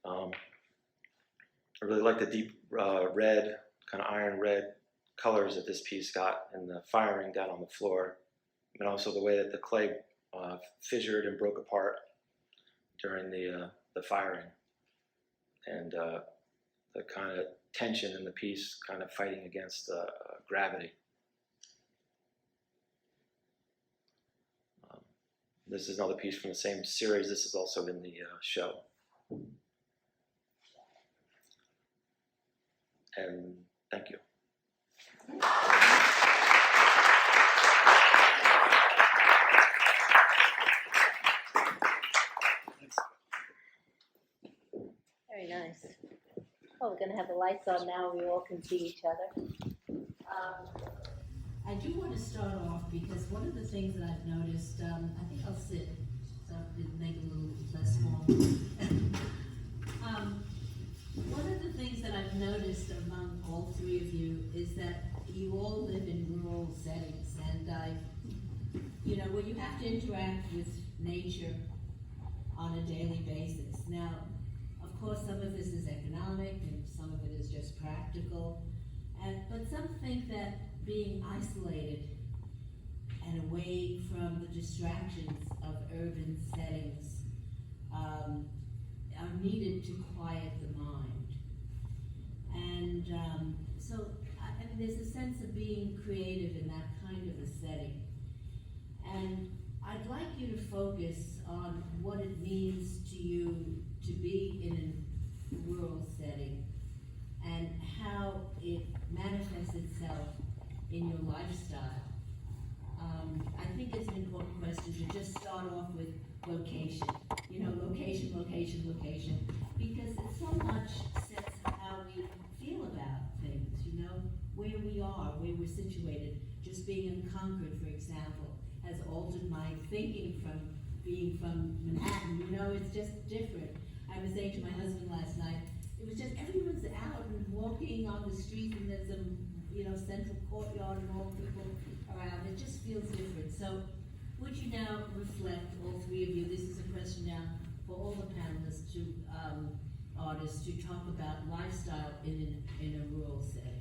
I really like the deep red, kind of iron red colors that this piece got in the firing down on the floor. And also the way that the clay fissured and broke apart during the firing. And the kind of tension in the piece kind of fighting against gravity. This is another piece from the same series. This is also in the show. And thank you. Very nice. Oh, we're gonna have the lights on now, we all can see each other. I do want to start off because one of the things that I've noticed, I think I'll sit so it make it a little less formal. One of the things that I've noticed among all three of you is that you all live in rural settings, and where you have to interact with nature on a daily basis. Now, of course, some of this is economic and some of it is just practical, but some think that being isolated and away from the distractions of urban settings are needed to quiet the mind. And so there's a sense of being creative in that kind of a setting. And I'd like you to focus on what it means to you to be in a rural setting and how it manifests itself in your lifestyle. I think it's an important question to just start off with location. Location, location, location, because it so much sets how we feel about things, where we are, where we're situated. Just being in Concord, for example, has altered my thinking from being from Manhattan. It's just different. I was saying to my husband last night, it was just everyone's out and walking on the street, and there's a central courtyard and all people around. It just feels different. So would you now reflect, all three of you, this is a question now for all the panelists, artists, to talk about lifestyle in a rural setting.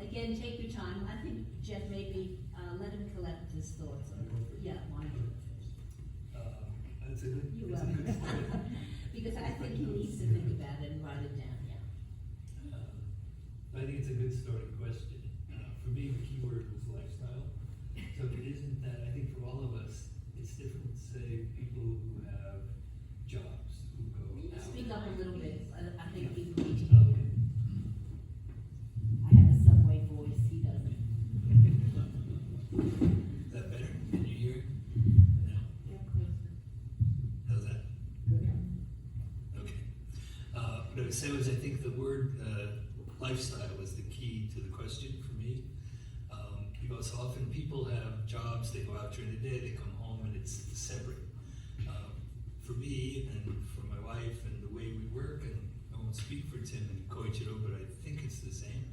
Again, take your time. I think Jeff, maybe let him collect his thoughts. Yeah, why not? That's a good, You that's a will. good story. Because I think he needs to think about it and write it down, yeah. I think it's a good starting question. For me, the key word was lifestyle. So it isn't that, I think for all of us, it's different, say, people who have jobs, who go out. Speak up a little bit. I think people need to Okay. hear. I have a subway voice, he doesn't. Is that better? Can you hear it? No? How's that? Okay. What I would say was I think the word lifestyle is the key to the question for me. Because often people have jobs, they go out during the day, they come home, and it's separate. For me and for my wife and the way we work, and I won't speak Tim and Koichiro, but I think it's the same,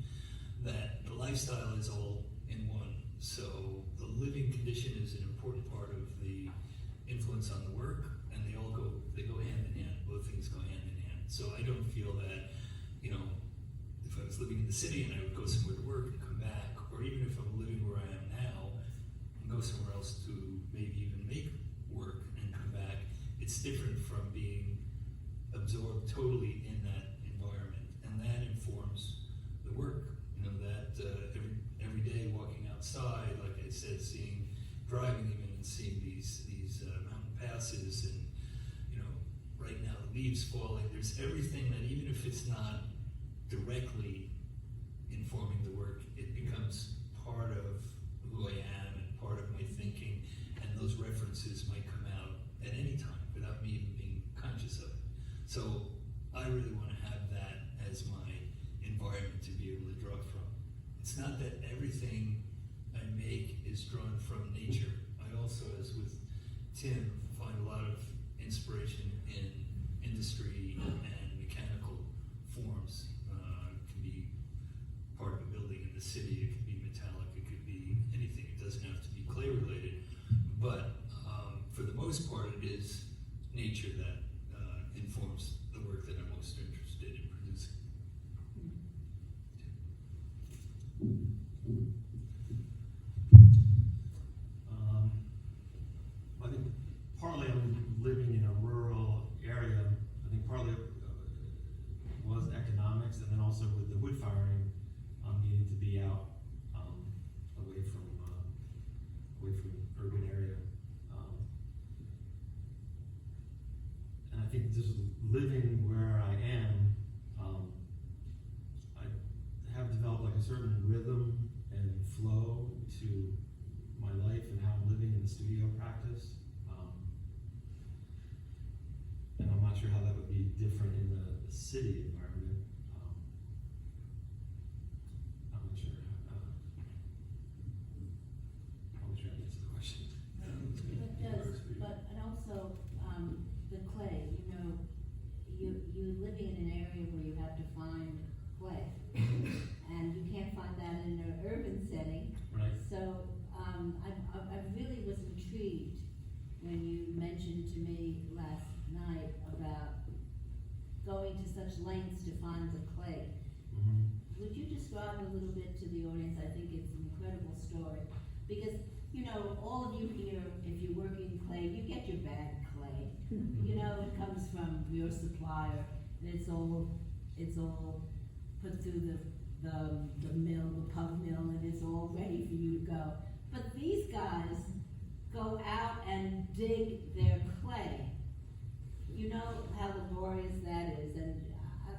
that the lifestyle is all in one. So the living condition is an important part of the influence on the work, and they go hand in hand. Both things go hand in hand. So I don't feel that, you know, if I was living in the city and I would go somewhere to work and come back, or even if I'm living where I am now and go somewhere else to maybe even make work and come back, it's different from being absorbed totally in that environment, and that informs the work. You know, that every day walking outside, like I said, driving even and seeing these mountain passes, and you know, right now the leaves falling. There's everything that even if it's not directly informing the work, it becomes part of who I am and part of my thinking, and those references might come out at any time without me even being conscious of it. So I really want to have that as my environment to be able to draw from. It's not that everything I make is drawn from nature. I also, as with Tim, find a lot of inspiration in industry and mechanical forms. It can be part of a building in the city, it could be metallic, it could be anything. It doesn't have to be clay related, but for the most part it is nature that informs the work that I'm most interested in producing. I think partly I'm living in a rural area. I think partly was economics, and then also with the wood firing, needing to be out away from urban area. And I think just living where I am, I have developed like a certain rhythm and flow to my life and how I'm living in the studio practice. And I'm not sure how that would be different in the city environment. I'm not sure. I'm sure I answered the question. And also, the clay, you know, you're living in an area where you have to find clay. And you can't find that in an urban setting. Right. So, I really was intrigued when you mentioned to me last night about going to such lengths to find the clay. Mm-hmm. Would you describe a little bit to the audience? I think it's an incredible story. Because, you know, all of you here, if you're working clay, you get your bad clay. You know, it comes from your supplier, and it's all put through the mill, the pug mill, and it's all ready for you to go. But these guys go out and dig their clay. You know how laborious that is, and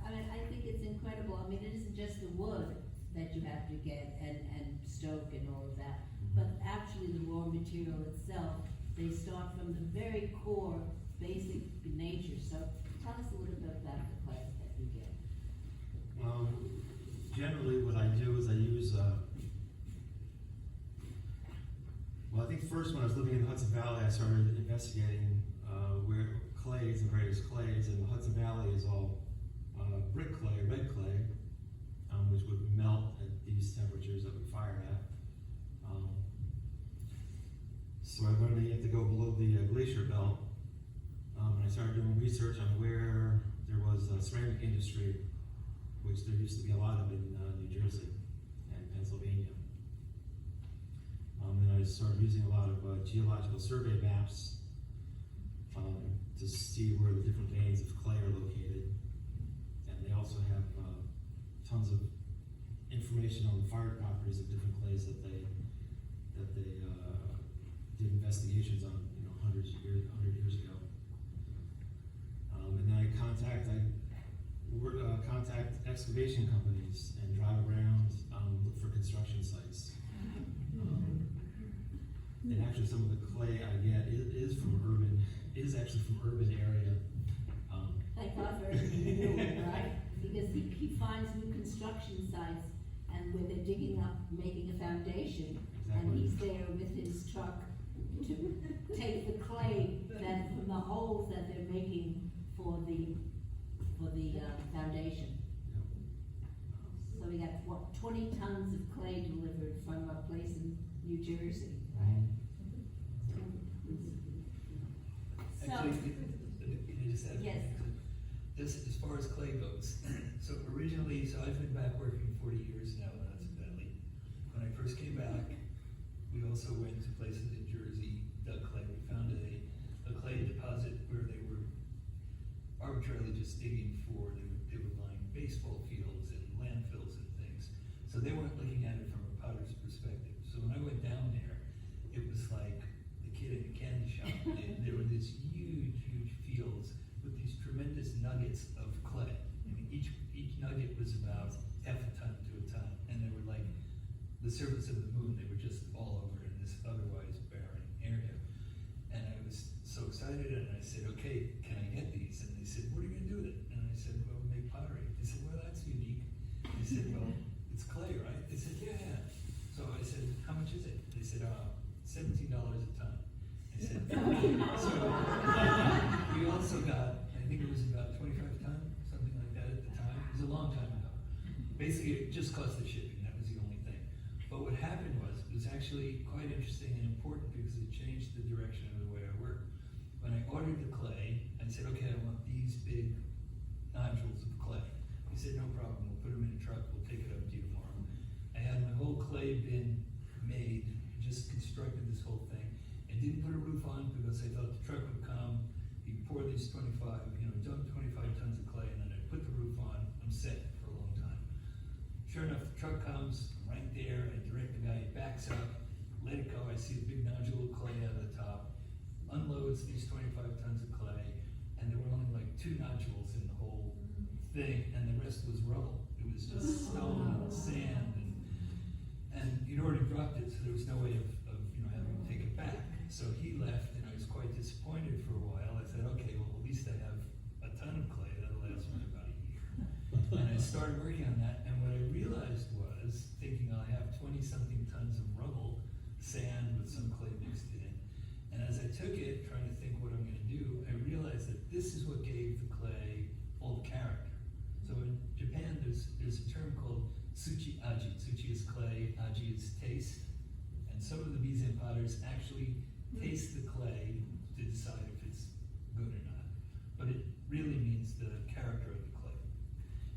I think it's incredible. I mean, it isn't just the wood that you have to get and stoke and all of that, but actually the raw material itself. They start from the very core, basic nature. So tell us a little bit about the clay that you get. Generally what I do is I use, well, I think first when I was living in the Hudson Valley, I started investigating where clays and various clays, and the Hudson Valley is all brick clay, red clay, which would melt at these temperatures that we fire at. So I learned that you have to go below the glacier belt, and I started doing research on where there was a ceramic industry, which there used to be a lot of in New Jersey and Pennsylvania. And I started using a lot of geological survey maps to see where the different veins of clay are located. And they also have tons of information on the fire properties of different clays that they did investigations on, you know, 100 years ago. And then I contact excavation companies and drive around, look for construction sites. And actually some of the clay I get is actually from urban area. Thank God for everything, right? Because he finds new construction sites and where they're digging up, making a foundation, and he's there with his truck to take the clay that from the holes that they're making for the foundation. 20 tons of clay delivered from a place in New Jersey, right? So, Actually, you just have yes. This, as far as clay goes, so originally, so I've been back working 40 years now in Hudson Valley. When I first came back, we also went to places in Jersey, dug clay. We found a clay deposit where they were arbitrarily just digging for, they were buying baseball fields and landfills and things. So they weren't looking at it from a potter's perspective. So when I went down there, it was like the kid in the candy shop. There were these huge, huge fields with these tremendous nuggets of clay. I mean, each nugget was about half a ton to a ton. And they were like the surface of the moon. They were just all over in this otherwise barren area. And I was so excited, and I said, okay, can I get these? And they said, what are you gonna do with it? And I said, well, make pottery. They said, well, that's unique. They said, well, it's clay, right? They said, yeah. So I said, how much is it? They said, $17 a ton. I said, okay. So we also got, I think it was about 25 ton, something like that at the time. It was a long time ago. Basically, it just cost the shipping. That was the only thing. But what happened was, it was actually quite interesting and important because it changed the direction of the way I work. When I ordered the clay, I said, okay, I want these big nodules of clay. He said, no problem, we'll put them in a truck, we'll take it up to you tomorrow. I had my whole clay bin made, just constructed this whole thing. I didn't put a roof on because I thought the truck would come, he'd pour these 25 tons of clay, and then I'd put the roof on, I'm set for a long time. Sure enough, the truck comes, I'm right there, I direct the guy, he backs up, let it go, I see a big nodule of clay out of the top, unloads these 25 tons of clay, and there were only like 2 nodules in the whole thing, and the rest was rubble. It was just stone and sand, and he'd already dropped it, so there was no way of having to take it back. So he left, and I was quite disappointed for a while. I said, okay, well, at least I have a ton of clay, that'll last me about a year. And I started working on that, and what I realized was, thinking I have 20-something tons of rubble, sand with some clay mixed in it, and as I took it, trying to think what I'm going to do, I realized that this is what gave the clay all the character. So in Japan, there's a term called suchi aji. Suchi is clay, aji is taste, and some of the BIZEN potters actually taste the clay to decide if it's good or not. But it really means the character of the clay.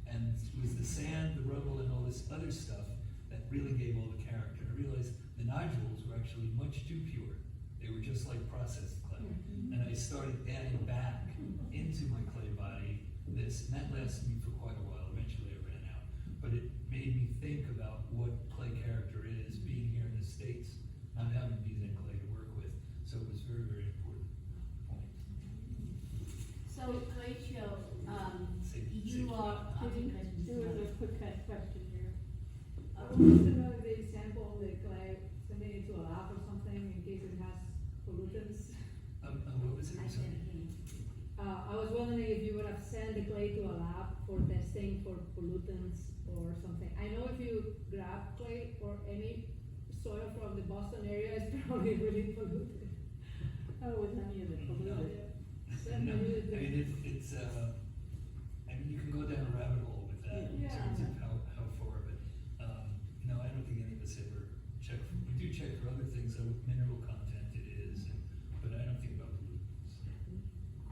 And it was the sand, the rubble, and all this other stuff that really gave all the character. I realized the nodules were actually much too pure. They were just like processed clay. And I started adding back into my clay body this, and that lasted me for quite a while. Eventually I ran out. But it made me think about what clay character is, being here in the States, not having BIZEN clay to work with. So it was very, very important point. So, Rachel, you Say- are, There was a quick question here. I wanted to know if they sample the clay, send it into a lab or something in case it has pollutants. What was it? I'm sorry. I was wondering if you would have sent the clay to a lab for testing for pollutants or something. I know if you grab clay or any soil from the Boston area, it's probably really polluted. oh, with any of the polluted. No, I mean, it's I mean, you can go down a rabbit hole with that in Yeah. terms of how far, but, no, I don't think any of us ever check, we do check for other things, like mineral content it is, but I don't think about pollutants.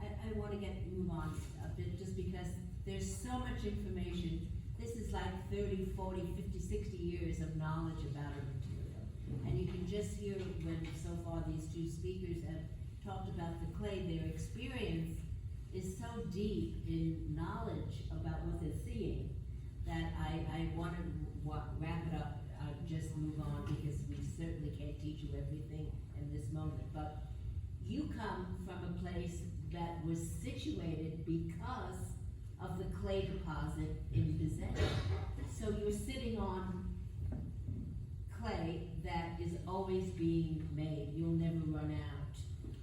I want to move on a bit just because there's so much information. This is like 30, 40, 50, 60 years of knowledge about a material. And you can just hear when so far these two speakers have talked about the clay, their experience is so deep in knowledge about what they're seeing that I want to wrap it up, just move on because we certainly can't teach you everything in this moment. But you come from a place that was situated because of the clay deposit in BIZEN. So you're sitting on clay that is always being made. You'll never run out.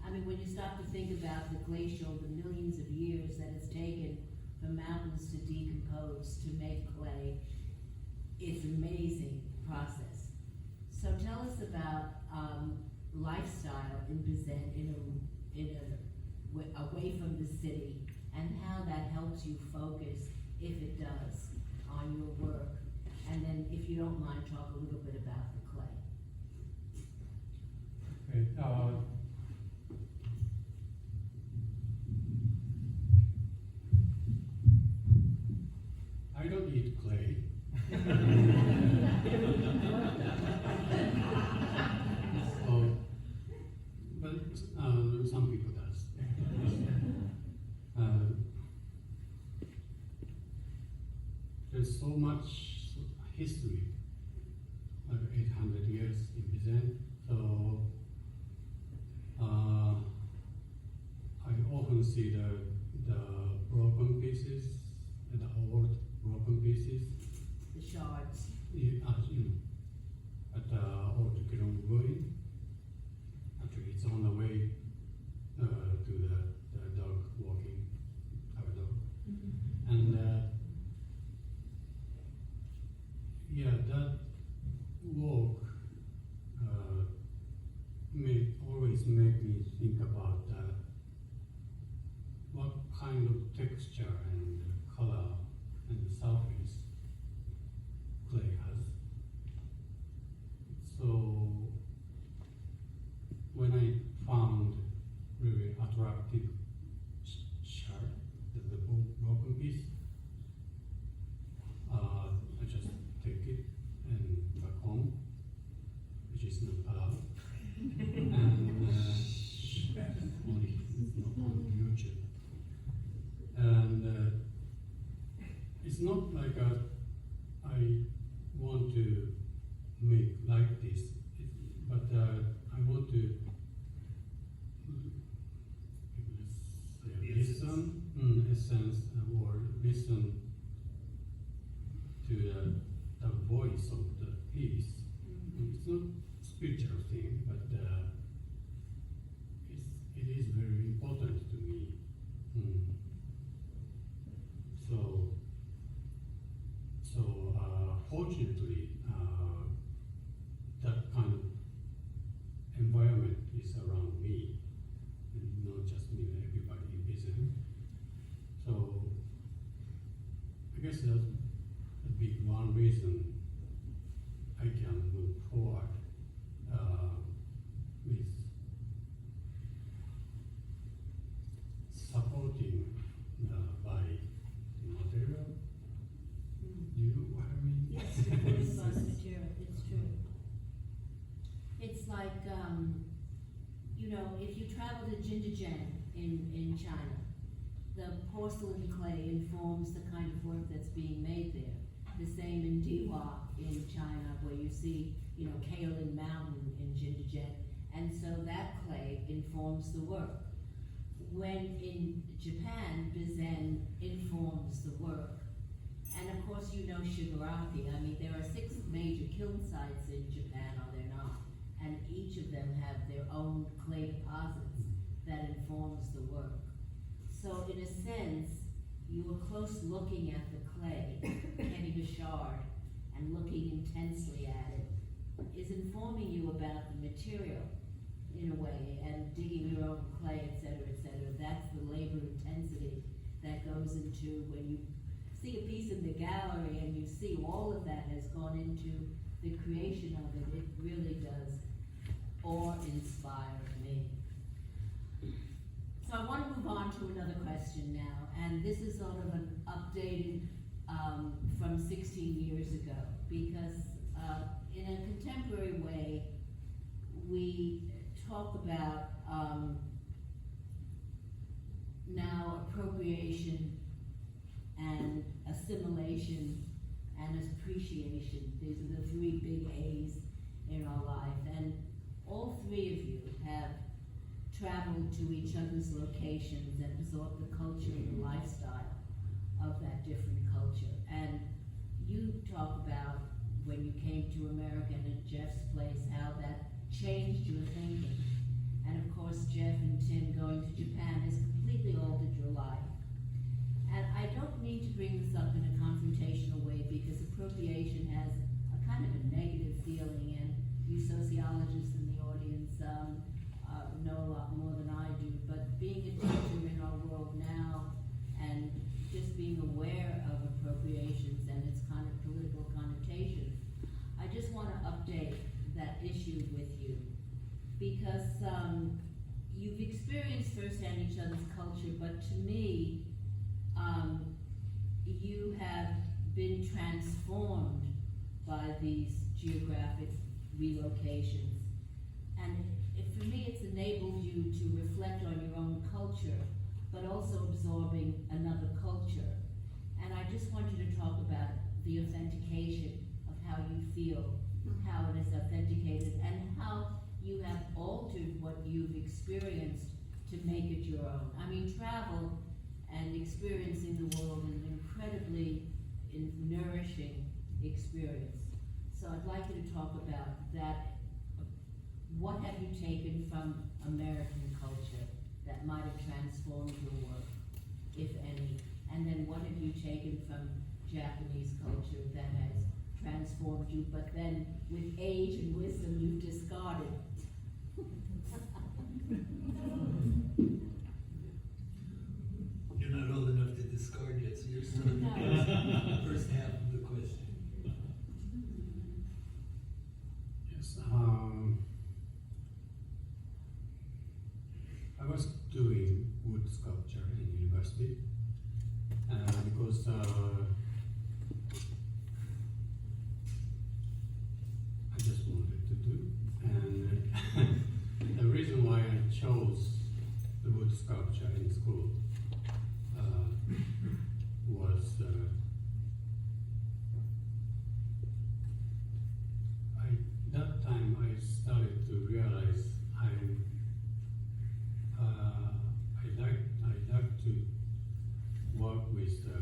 I mean, when you stop to think about the glacial, the millions of years that it's taken for mountains to decompose, to make clay, it's an amazing process. So tell us about lifestyle in BIZEN, away from the city, and how that helps you focus, if it does, on your work. And then if you don't mind, talk a little bit about the clay. Okay. I don't eat clay. So, but some people does. There's so much history, like 800 years in BIZEN. So I often see the broken pieces, the old broken pieces, The shards. at the old Kilon ruin. Actually, it's on the way to the dog walking, our dog. And yeah, that walk always make me think about what kind of texture and color and surface clay has. So when I found really attractive shard, the broken piece, I just take it and back home, which is not allowed. And only it's not on YouTube. And it's not like I want to make like this, but I want to listen, essence, or listen to the voice of the piece. It's not spiritual thing, but it is very important to me. So fortunately, that kind of environment is around me, and not just me, everybody in BIZEN. So I guess that's a big one reason I can move forward with supporting by material. Do you know what I mean? Yes, it's about material, it's true. It's like, if you travel to Jindajian in China, the porcelain clay informs the kind of work that's being made there. The same in Diwa in China, where you see, Kaolin Mountain in Jindajian, and so that clay informs the work. When in Japan, BIZEN informs the work. And of course, Shigaraki. I mean, there are 6 major kiln sites in Japan, are there not? And each of them have their own clay deposits that informs the work. So in a sense, you were close looking at the clay, getting a shard, and looking intensely at it, is informing you about the material in a way, and digging your own clay, etc., etc. That's the labor intensity that goes into when you see a piece in the gallery and you see all of that has gone into the creation of it. It really does awe-inspire me. So I want to move on to another question now, and this is sort of an updated from 16 years ago, because in a contemporary way, we talk about now appropriation and assimilation and appreciation. These are the 3 big A's in our life, and all 3 of you have traveled to each other's locations and absorbed the culture and the lifestyle of that different culture. And you talk about when you came to America and at Jeff's place, how that changed your thinking. And of course, Jeff and Tim going to Japan has completely altered your life. And I don't need to bring this up in a confrontational way, because appropriation has a kind of a negative feeling, and you sociologists in the audience know a lot more than I do. But being a teacher in our world now, and just being aware of appropriations and its kind of political connotations, because you've experienced firsthand each other's culture, but to me, you have been transformed by these geographic relocations. And for me, it's enabled you to reflect on your own culture, but also absorbing another culture. And I just want you to talk about the authentication of how you feel, how it is authenticated, and how you have altered what you've experienced to make it your own. I mean, travel and experiencing the world is an incredibly nourishing experience. So I'd like you to talk about that. What have you taken from American culture that might have transformed your work, if any? And then what have you taken from Japanese culture that has transformed you, but then with age and wisdom you've discarded? You're not old enough to discard yet, so you're still in the first half of the question. Yes, I was doing wood sculpture in university because I just wanted to do, and the reason why I chose the wood sculpture in school was that time I started to realize I like to work with the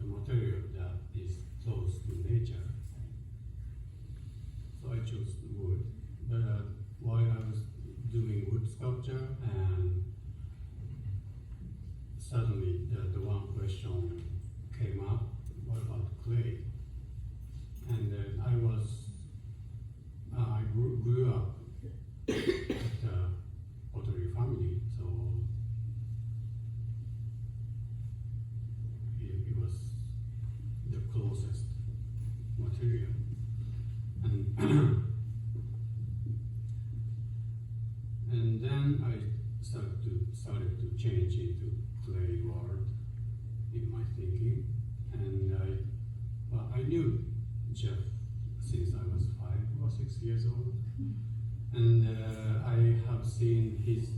material that is close to nature. So I chose wood. But while I was doing wood sculpture, and suddenly the one question came up: what about clay? And I grew up with a pottery family, so it was the closest material. And and then I started to change into clay world in my thinking, and I knew Jeff since I was 5 or 6 years old, and I have seen his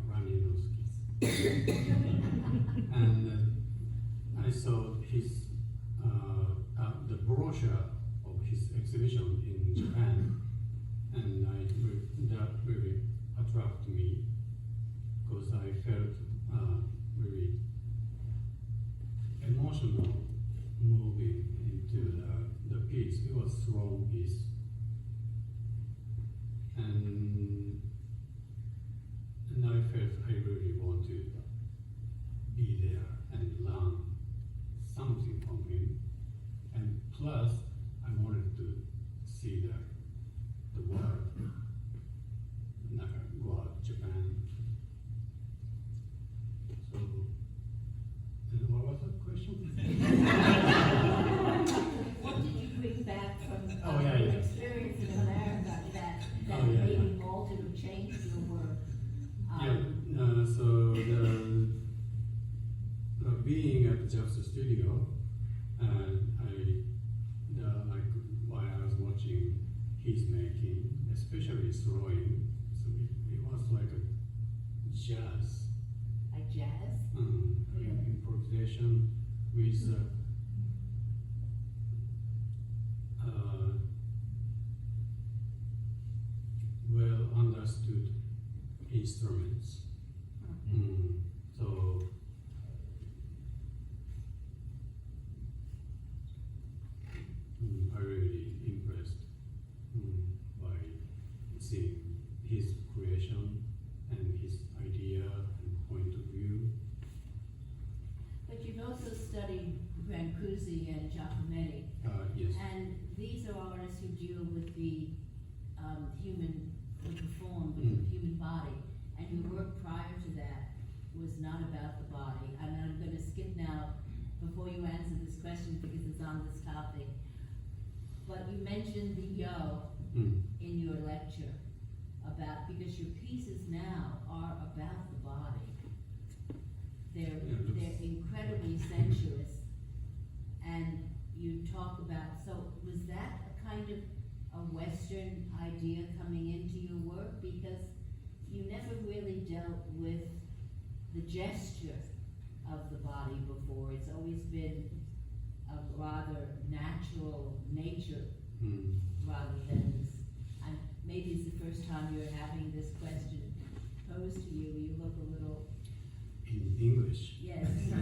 running those kids, and I saw his the brochure of his exhibition in Japan, and that really attracted me because I felt really emotional moving into the piece. It was a strong piece, and I felt I really want to be there and learn something from him, and plus I wanted to see the world, like go out to Japan. So, and what was the question? What did you bring back from yeah. your experience in America that yeah. maybe altered or changed your work? So being at Jeff's studio, and like while I was watching his making, especially throwing, so it was like a jazz. Like jazz? Improvisation with well understood instruments. So I really impressed by seeing his creation and his idea and point of view. But you've also studied Brancusi and Giacometti, Yes. and these are artists who deal with the form, with the human body, and your work prior to that was not about the body. I mean, I'm going to skip now before you answer this question because it's on this topic. but you mentioned the yo Mm. in your lecture about, because your pieces now are about the body. They're incredibly sensuous, and you talk about, so was that a kind of a Western idea coming into your work? Because you never really dealt with the gesture of the body before. It's always been a rather natural nature Mm. rather than this. And maybe it's the first time you're having this question posed to you. You look a little, In English. yes. It's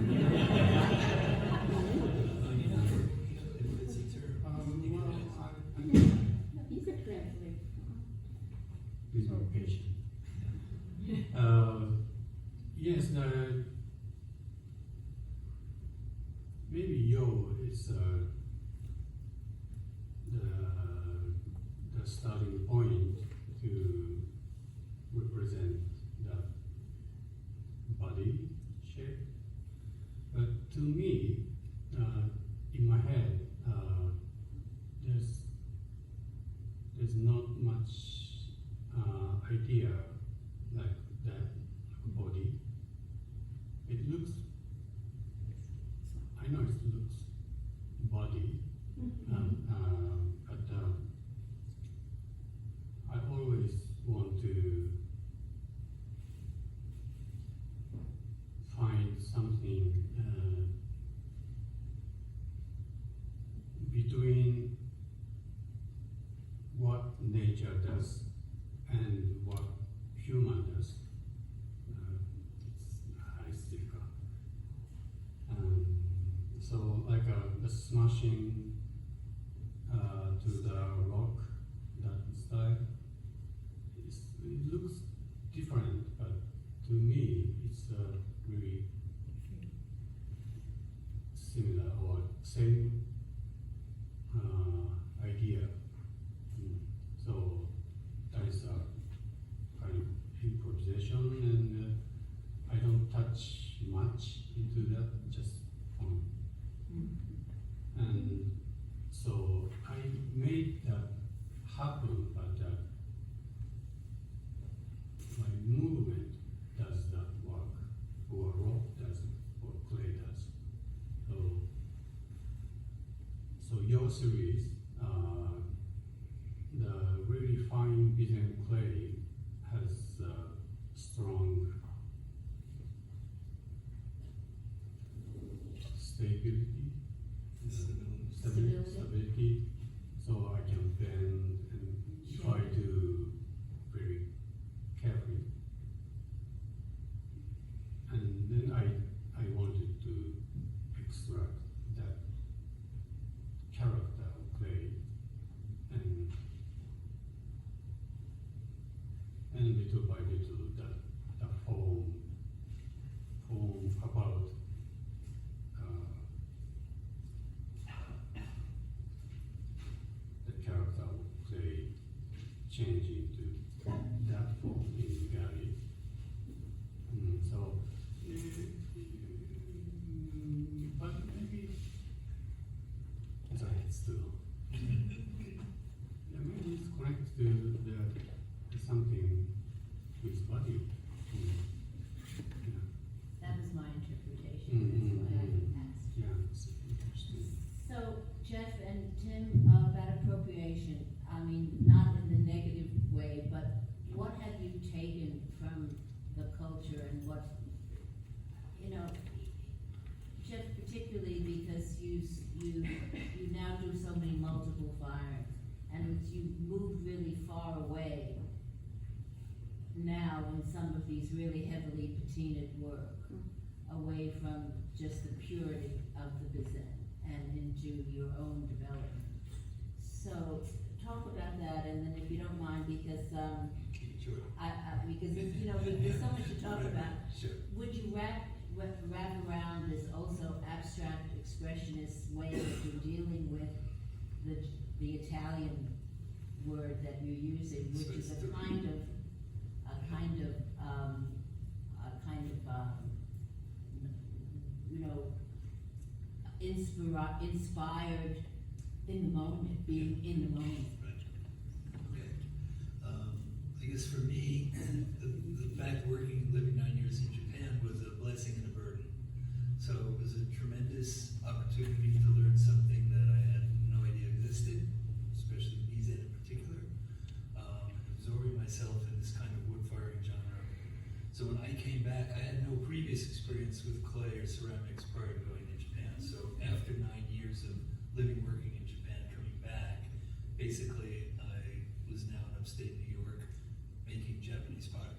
a term. Well, You could translate. please be patient. Yes, maybe yo is the starting point to represent the body shape. But to me, in my head, there's not much idea like that body. It looks, I know it looks body, but I always want to find something between what nature does and what human does. It's difficult. So like the smashing to the rock, that style, it looks different, but to me it's really similar or same idea. So that is a kind of improvisation, and I don't touch much into that, just point. And so I made that happen, but my movement does that work, or rock does, or clay does. So your series, the really fine BIZEN clay has strong stability, stability, so I can bend and try to very carefully. And then I wanted to extract that character of clay, and little by little the form about the character of clay change into that form in gallery. So, but maybe it's too. Yeah, maybe it's connected to something with body. That was my interpretation. Mm-hmm. That's why I asked. Yeah, it's interesting. So, Jeff and Tim, about appropriation, I mean, not in the negative way, but what have you taken from the culture, and what, Jeff particularly because you now do so many multiple firings, and you moved really far away now in some of these really heavily patinaed work, away from just the purity of the BIZEN and into your own development. So talk about that, and then if you don't mind, because Sure. because there's so much to talk about. Sure. Would you wrap around this also abstract expressionist way that you're dealing with the Italian word that you're using, which is a kind of inspired in the moment, being in the moment. Right. Okay. I guess for me, the fact working, living 9 years in Japan was a blessing and a burden. So it was a tremendous opportunity to learn something that I had no idea existed, especially BIZEN in particular, absorbing myself in this kind of wood firing genre. So when I came back, I had no previous experience with clay or ceramics prior to going to Japan. So after 9 years of living, working in Japan, coming back, basically I was now in upstate New York making Japanese pottery.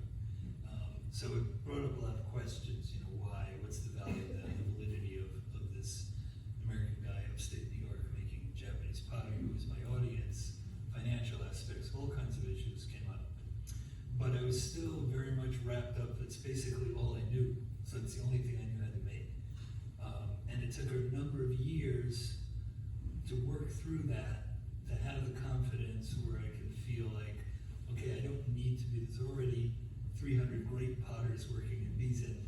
So it brought up a lot of questions, you know, why, what's the value of that, the validity of this American guy upstate New York making Japanese pottery, who was my audience, financial aspects, all kinds of issues came up. But I was still very much wrapped up, that's basically all I knew, so it's the only thing I knew how to make. And it took a number of years to work through that, to have the confidence where I could feel like, okay, I don't need to be, there's already 300 great potters working in BIZEN.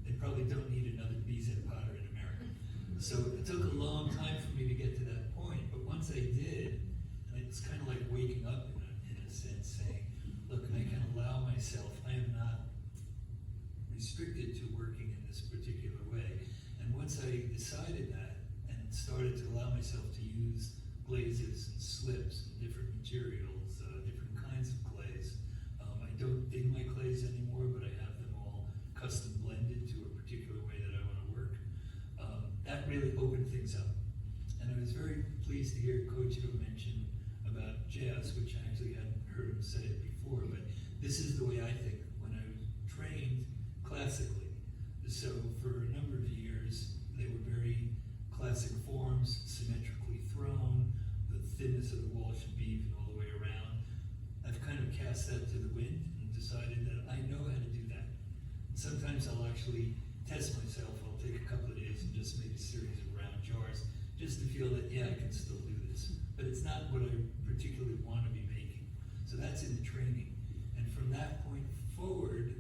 They probably don't need another BIZEN potter in America. So it took a long time for me to get to that point, but once I did, and it's kind of like waking up in a sense, saying, look, I can allow myself, I am not restricted to working in this particular way. And once I decided that, and started to allow myself to use glazes and slips and different materials, different kinds of clays. I don't dig my clays anymore, but I have them all custom blended to a particular way that I want to work. That really opened things up. And I was very pleased to hear Coach mention about jazz, which I actually hadn't heard him say it before, but this is the way I think when I was trained classically. So for a number of years, they were very classic forms, symmetrically thrown, the thinness of the wall should be even all the way around. I've kind of cast that to the wind and decided that I know how to do that. Sometimes I'll actually test myself. I'll take a couple of days and just make a series of round jars just to feel that, yeah, I can still do this. But it's not what I particularly want to be making. So that's in the training. And from that point forward,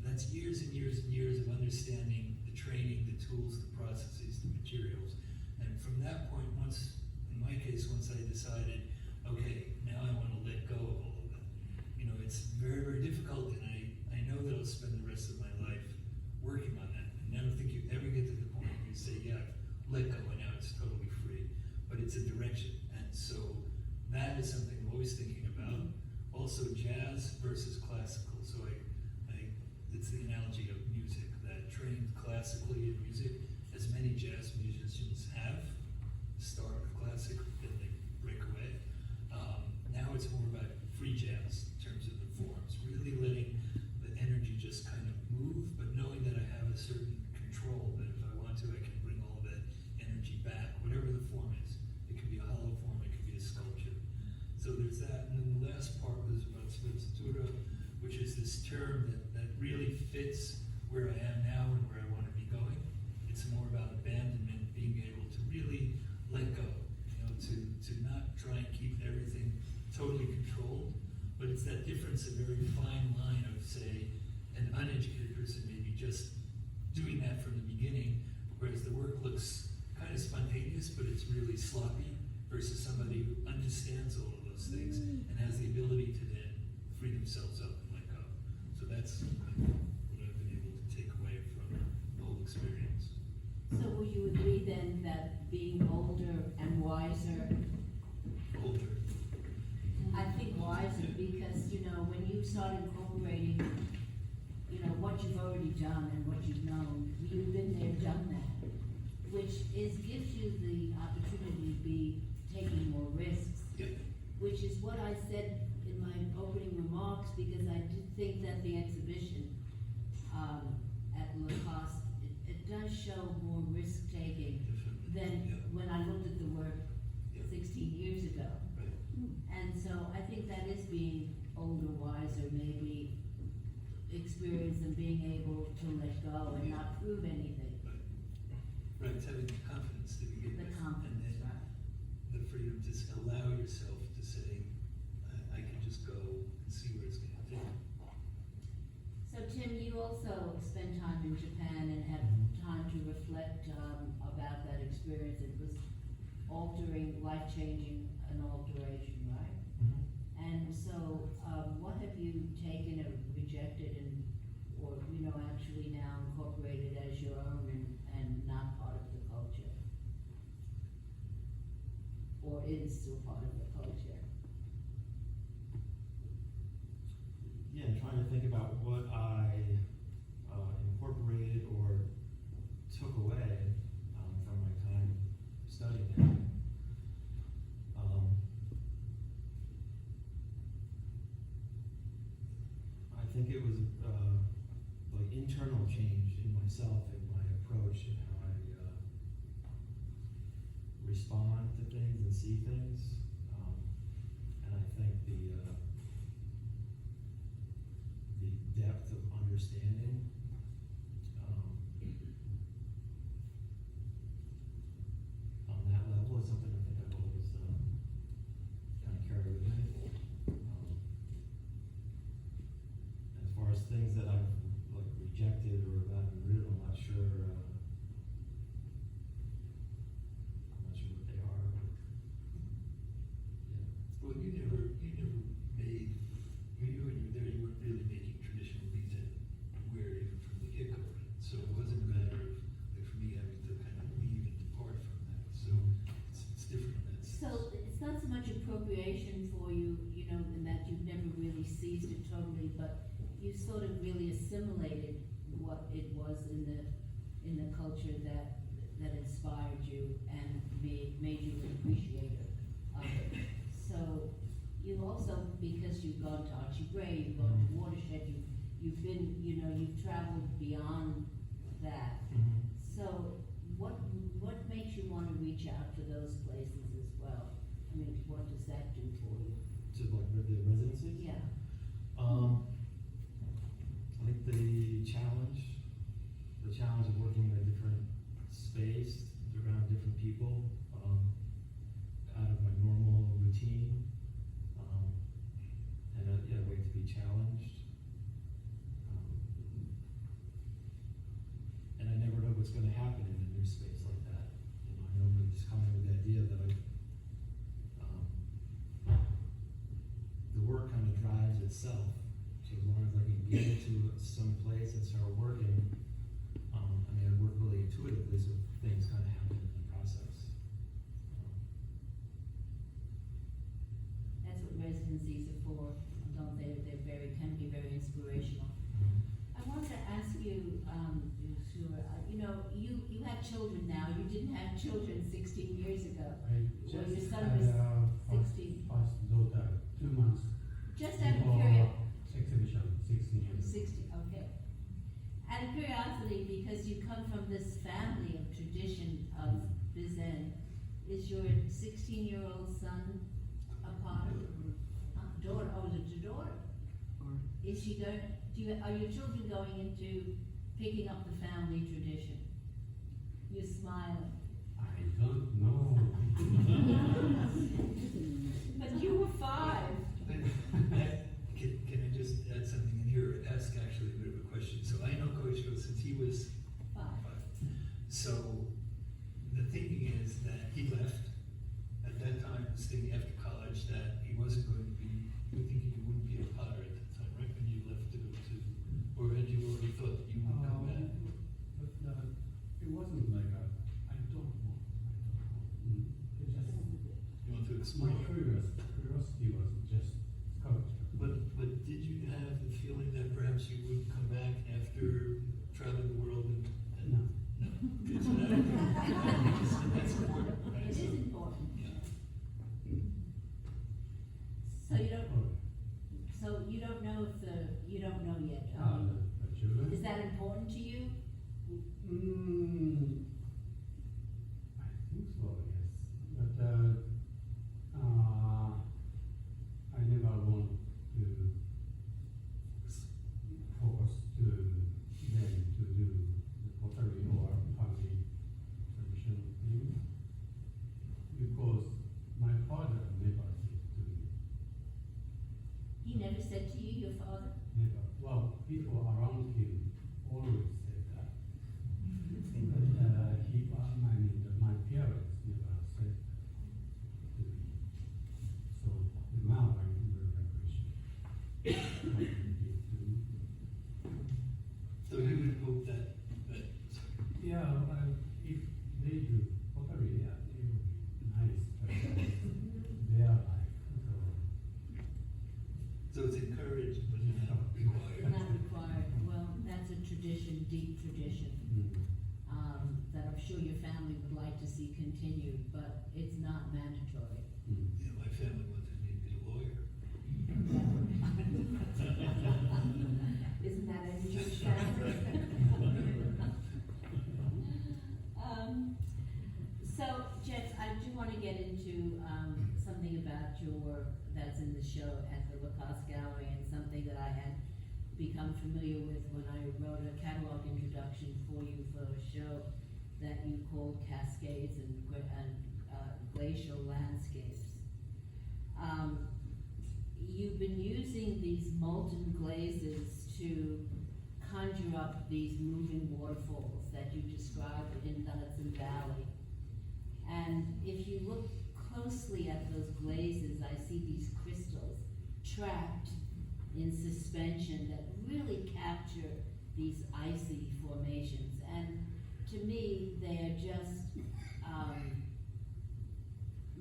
that's years and years and years of understanding the training, the tools, the processes, the materials. And from that point, once, in my case, once I decided, okay, now I want to let go of all of that. You know, it's very, very difficult, and I know that I'll spend the rest of my life working on that. I never think you ever get to the point where you say, yeah, let go, and now it's totally free. But it's a direction, and so that is something I'm always thinking about. Also, jazz versus classical. So it's the analogy of music, that trained classically in music, as many jazz musicians have, start with classic, then they break away. Now it's more about free jazz in terms of the forms, really letting the energy just kind of move, but knowing that I have a certain control, that if I want to, I can bring all that energy back, whatever the form is. It could be a hollow form, it could be a sculpture. So there's that, and then the last part was about sculptura, which is this term that really fits where I am now and where I want to be going. It's more about abandonment, being able to really let go, you know, to not try and keep everything totally controlled, but it's that difference, a very fine line of, say, an uneducated person maybe just doing that from the beginning, whereas the work looks kind of spontaneous, but it's really sloppy, versus somebody who understands all of those things and has the ability to then free themselves up and let go. So that's what I've been able to take away from the whole experience. So will you agree then that being older and wiser, Older. I think wiser, because, you know, when you start incorporating, you know, what you've already done and what you've known, you've been there, done that, which gives you the opportunity to be taking more risks. Yeah. Which is what I said in my opening remarks, because I did think that the exhibition at Lacoste, it does show more risk-taking than Yeah. when I looked at the work 16 years ago. Right. And so I think that is being older, wiser, maybe experienced and being able to let go and not prove anything. Right, it's having the confidence to begin The with. confidence, And then right. the freedom to allow yourself to say, I can just go and see where it's going to take. So Tim, you also spent time in Japan and had time to reflect about that experience. It was altering, life-changing, an alteration, right? And so, what have you taken or rejected and, or, you know, actually now incorporated as your own and not part of the culture? Or is still part of the culture? Yeah, trying to think about what I incorporated or took away from my time studying it. I think it was like internal change in myself, in my approach, and how I respond to things and see things. And I think the depth of understanding on that level is something I think I've always kind of carried with me. As far as things that I've like rejected or gotten rid of, I'm not sure. I'm not sure what they are. But, yeah. Well, you never made, when you were there, you weren't really making traditional BIZEN wear even from the get-go. So it wasn't a matter of, like for me, having to kind of leave and depart from that. So it's different in that sense. So it's not so much appropriation for you, you know, in that you've never really seized it totally, but you sort of really assimilated what it was in the culture that inspired you and made you an appreciator of it. So you also, because you've gone to Archie Gray, you've gone to Watershed, you've been, you know, you've traveled beyond that. So what makes you want to reach out to those places as well? I mean, what does that do for you? To like the residency? Yeah. I think the challenge of working in a different space, around different people, out of my normal routine, and a way to be challenged. And I never know what's going to happen in a new space like that. You know, I normally just come in with the idea that the work kind of drives itself. So as long as I can get into some place and start working, I mean, I work really intuitively, so things kind of happen in the process. That's what residencies are for, don't they? Can be very inspirational. I wanted to ask you, you know, you have children now. You didn't have children 16 years ago. I Well, your just son had was 16. first daughter, 2 months Just out of before curiosity. exhibition, 16 years. 60, okay. Out of curiosity, because you come from this family of tradition of BIZEN, is your 16-year-old son a part of daughter? Oh, it's a daughter. Is she going? Are your children going into picking up the family tradition? You're smiling. I don't know. But you were 5. Can I just add something in here, ask actually a bit of a question? So I know Coach Phil since he was 5. 5. So the thinking is that he left at that time, was thinking after college that he wasn't going to be, you were thinking you wouldn't be a potter at that time, right? When you left to go to, or had you already thought that you would come back? But it wasn't like I don't know. It just, You want to my explain? curiosity was just sculpture. But did you have the feeling that perhaps you would come back after traveling the world and No. no? Okay, so that's important, right? It So, is important. yeah. So you don't know you don't know yet. The children? Is that important to you? I think so, yes. But I never want to focus they do pottery, yeah, they're nice, but they are like, So it's encouraged, but not required. Not required, well, that's a tradition, deep tradition, that I'm sure your family would like to see continued, but it's not mandatory. Yeah, my family wanted me to be a lawyer. Isn't that a Jewish family? So, Jeff, I do want to get into something about your work that's in the show at the Lacoste Gallery, and something that I had become familiar with when I wrote a catalog introduction for you for a show that you called Cascades and Glacial Landscapes. You've been using these molten glazes to conjure up these moving waterfalls that you described in the Hudson Valley. And if you look closely at those glazes, I see these crystals trapped in suspension that really capture these icy formations. And to me, they are just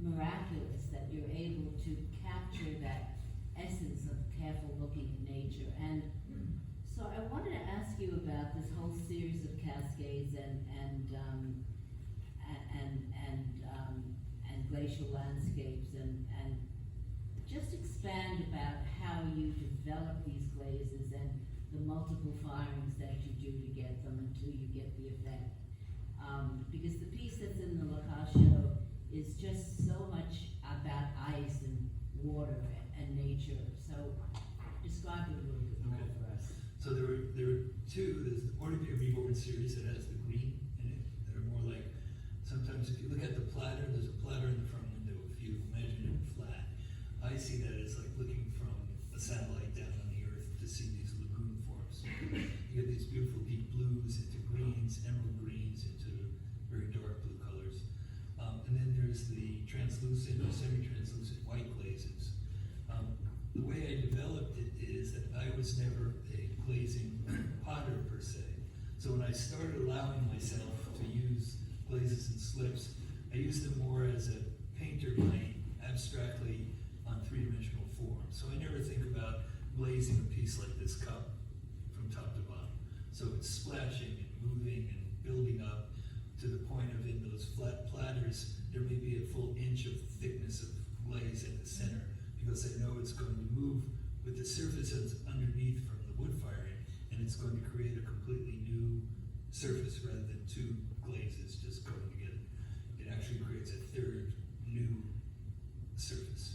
miraculous that you're able to capture that essence of careful looking at nature. And so I wanted to ask you about this whole series of cascades and glacial landscapes, and just expand about how you develop these glazes and the multiple firings that you do to get them until you get the effect. Because the piece that's in the Lacoste show is just so much about ice and water and nature. So describe it a little bit more for us. So there are two. There's the Ordinary Reborn series that has the green in it, that are more like, sometimes if you look at the platter, there's a platter in the front window. If you imagine it flat, I see that as like looking from a satellite down on the earth to see these lagoon forms. You get these beautiful deep blues into greens, emerald greens into very dark blue colors. And then there's the translucent or semi-translucent white glazes. The way I developed it is that I was never a glazing potter per se. So when I started allowing myself to use glazes and slips, I used them more as a painter might abstractly on three-dimensional form. So I never think about glazing a piece like this cup from top to bottom. So it's splashing and moving and building up to the point of, in those flat platters, there may be a full inch of thickness of glaze at the center, because I know it's going to move with the surface that's underneath from the wood firing, and it's going to create a completely new surface rather than two glazes just going together. It actually creates a third new surface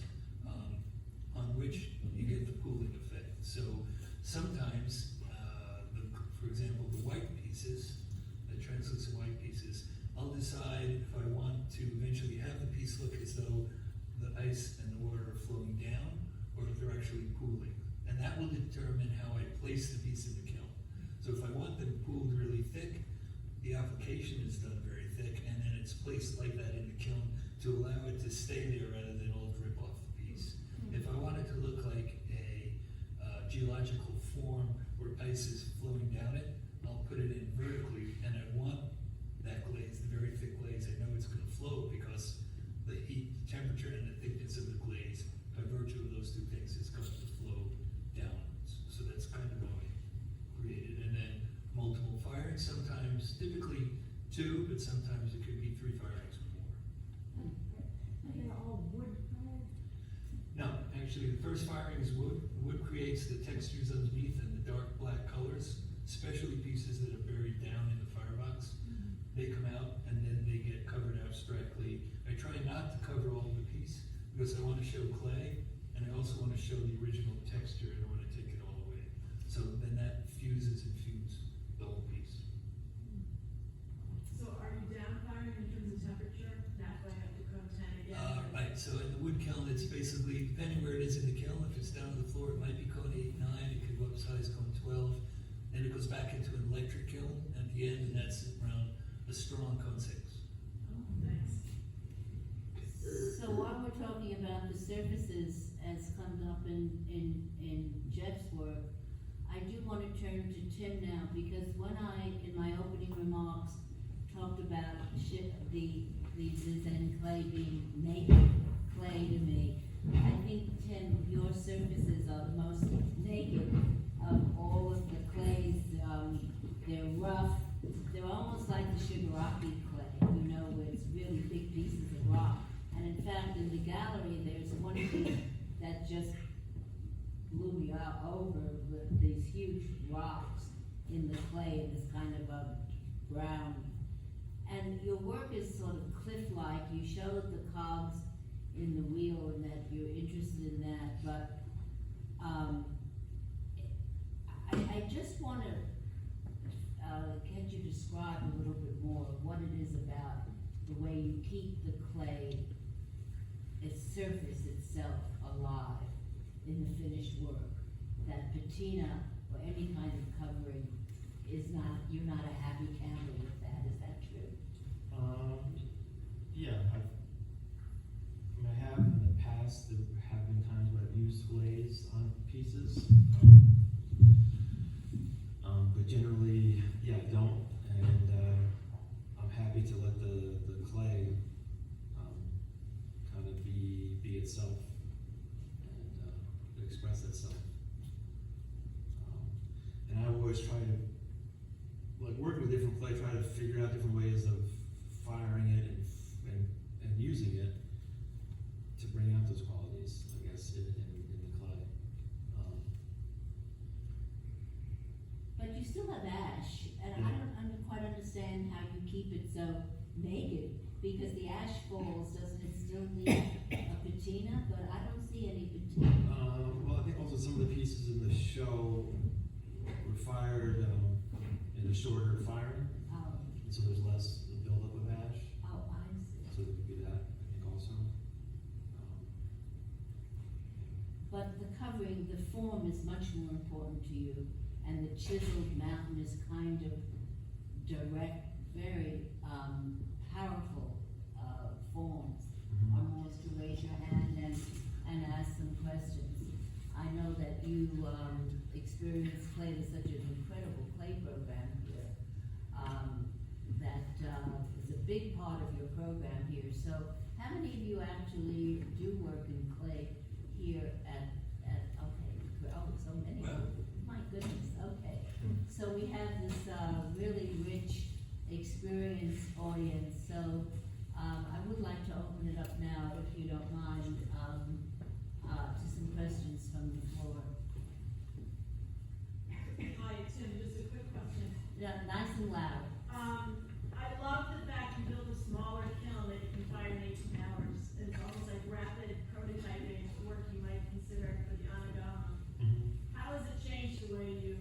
on which you get the pooling effect. So sometimes, for example, the white pieces, the translucent white pieces, I'll decide if I want to eventually have the piece look as though the ice and the water are flowing down, or if they're actually pooling. And that will determine how I place the piece in the kiln. So if I want them pooled really thick, the application is done very thick, and then it's placed like that in the kiln to allow it to stay there rather than all drip off the piece. If I want it to look like a geological form where ice is flowing down it, I'll put it in vertically, and I want that glaze, the very thick glaze. I know it's going to flow because the heat, the temperature, and the thickness of the glaze, by virtue of those two things, is going to flow downwards. So that's kind of how I created. And then multiple firings, sometimes, typically two, but sometimes it could be three firings or more. And they're all wood fired? No, actually, the first firing is wood. Wood creates the textures underneath and the dark black colors, especially pieces that are buried down in the firebox. They come out and then they get covered abstractly. I try not to cover all of the piece because I want to show clay, and I also want to show the original texture. I don't want to take it all away. So then that fuses and fuses the whole piece. So are you down firing in terms of temperature? That way I have to come 10 again? Right, so in the wood kiln, it's basically, depending where it is in the kiln, if it's down on the floor, it might be cone 8, 9, it could go up size cone 12. Then it goes back into an electric kiln at the end, and that's around a strong cone 6. Oh, thanks. So while we're talking about the surfaces as comes up in Jeff's work, I do want to turn to Tim now, because when I, in my opening remarks, talked about the BIZEN clay being naked clay to me. I think, Tim, your surfaces are the most naked of all of the clays. They're rough. They're almost like the Shigaraki clay, you know, where it's really big pieces of rock. And in fact, in the gallery, there's one piece that just blew me out over with these huge rocks in the clay, this kind of a brown. And your work is sort of cliff-like. You showed the cogs in the wheel and that you're interested in that, but I just want to get you to describe a little bit more of what it is about the way you keep the clay, its surface itself, alive in the finished work. That patina or any kind of covering is not, you're not a happy camper with that. Is that true? Yeah, I have in the past. There have been times where I've used glaze on pieces, but generally, yeah, I don't. And I'm happy to let the clay kind of be itself and express itself. And I always try to, like working with different clay, try to figure out different ways of firing it and using it to bring out those qualities, I guess, in the clay. But you still have ash, and I don't quite understand how you keep it so naked, because the ash falls, doesn't it still leave a patina? But I don't see any patina. Well, I think also some of the pieces in the show were fired in a shorter firing, Oh, so there's less buildup of ash. oh, I see. So there could be that, I think, also. But the covering, the form is much more important to you, and the chiseled mountainous kind of direct, very powerful forms are more to raise your hand and ask some questions. I know that you experienced clay with such an incredible clay program here, that is a big part of your program here. So how many of you actually do work in clay here at okay, oh, so many, my goodness, okay. So we have this really rich, experienced audience, so I would like to open it up now, if you don't mind, to some questions from the floor. Hi, Tim, just a quick question. Yeah, nice and loud. I love the fact you built a smaller kiln that you can fire in 18 hours. It's almost like rapid prototyping work you might consider for the Anagama. How has it changed the way you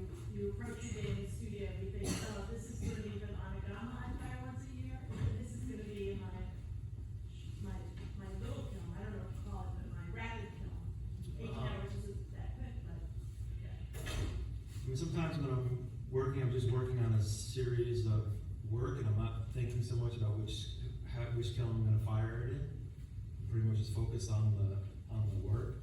approach your day in the studio? You think, oh, this is going to be an Anagama I fire once a year, or this is going to be my little kiln, I don't know what to call it, but my rapid kiln. 18 hours isn't that quick, but yeah. I mean, sometimes when I'm working, I'm just working on a series of work, and I'm not thinking so much about which kiln I'm going to fire it in. I'm pretty much just focused on the work.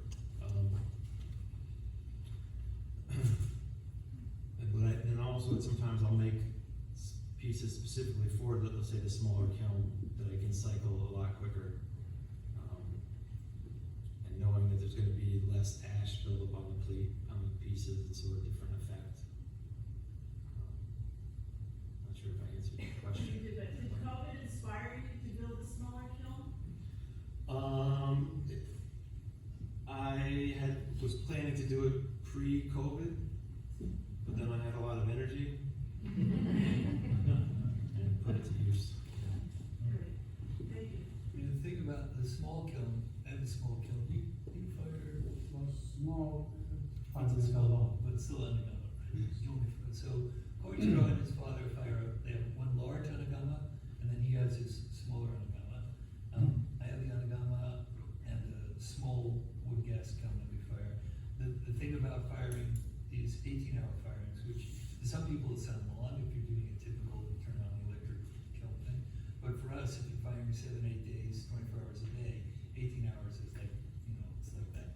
And also sometimes I'll make pieces specifically for, let's say, the smaller kiln that I can cycle a lot quicker. And knowing that there's going to be less ash buildup on the pieces, it's sort of different effect. Not sure if I answered your question. You did, but did COVID inspire you to build a smaller kiln? I was planning to do it pre-COVID, but then I had a lot of energy and put it to use. Great, thank you. I mean, the thing about the small kiln, I have a small kiln, you fire Small. it's small, but still Anagama, right? You only fire- So Koichiro and his father fire, they have one large Anagama, and then he has his smaller Anagama. I have the Anagama and a small wood gas kiln that we fire. The thing about firing these 18-hour firings, which to some people it sounds long if you're doing a typical turn on the electric kiln thing, but for us, if you're firing 7, 8 days, 24 hours a day, 18 hours is like, it's like that.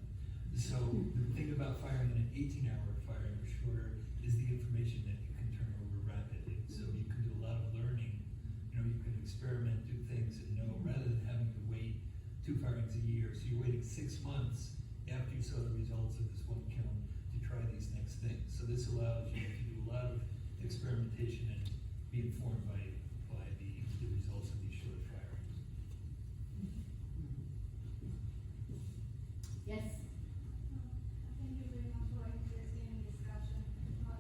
So the thing about firing in an 18-hour firing or shorter is the information that you can turn over rapidly. So you can do a lot of learning. You can experiment, do things, and know, rather than having to wait 2 firings a year. So you're waiting 6 months after you saw the results of this one kiln to try these next things. So this allows you to do a lot of experimentation and be informed by the results of these short firings. Yes? Thank you very much for interesting discussion.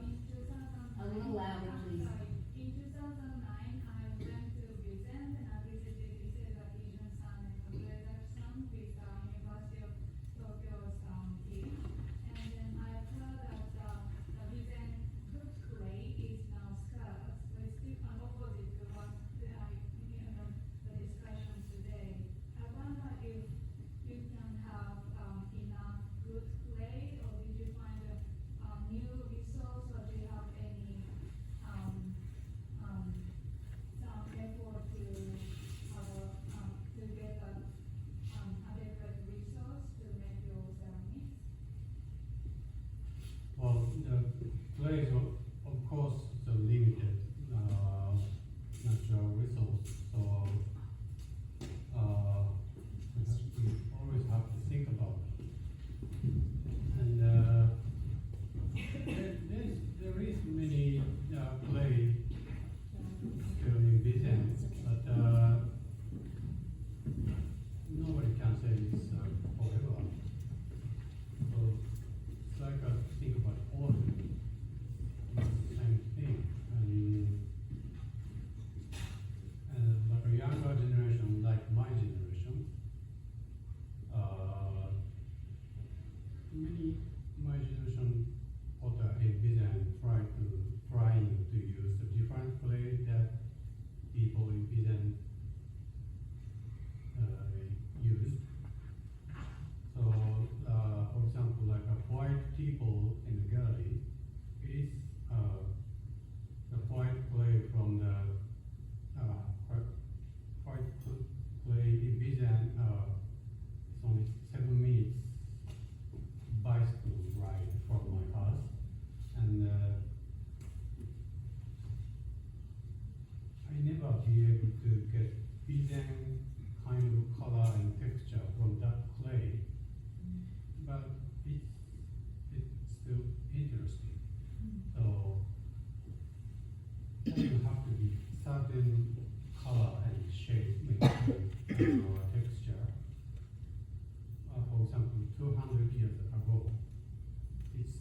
In 2009, A little louder, please. Sorry. In 2009, I went to BIZEN and I visited this education son and reduction with University of Tokyo's team. And then I heard that the BIZEN good clay is now scarce, so it's different opposite to what the discussion today. I wonder if you can have enough good clay, or did you find a new resource, or do you have any some effort to get a adequate resource to make your ceramics? Well, the clay is of course the limited natural resource, so we always have to think about it. And there is many clay still in BIZEN, but nobody can say it's forever. So it's like think about all of it. It's the same thing. And like a younger generation, like my generation, my generation potter in BIZEN trying to use the different clay that people in BIZEN use. So, for example, like a white people in the gallery, it is the white clay from the white clay in BIZEN. It's only 7 minutes bicycle ride from my house, and I never be able to get BIZEN kind of color and texture from that clay, but it's still interesting. So you have to be certain color and shape, texture. For example, 200 years ago, it's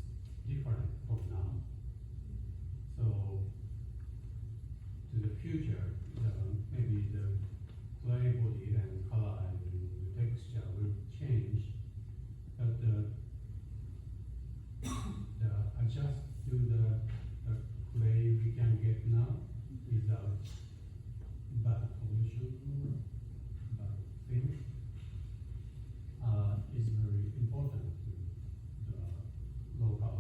different from now. So to the future, maybe the clay body and color and the texture will change, but adjust to the clay we can get now without bad pollution or bad things is very important to the local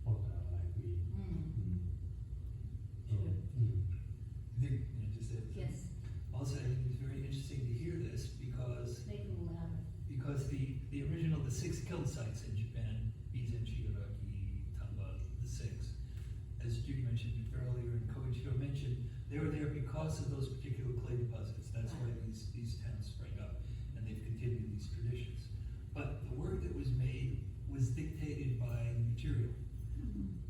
potter like me. So, I think, just that. Yes. Also, I think it's very interesting to hear this because Make it a little louder. the original, the 6 kiln sites in Japan, BIZEN, Shigaraki, Tamba, the 6, as Judy mentioned earlier and Koichiro mentioned, they were there because of those particular clay deposits. That's why these towns sprang up, and they've continued these traditions. But the work that was made was dictated by the material.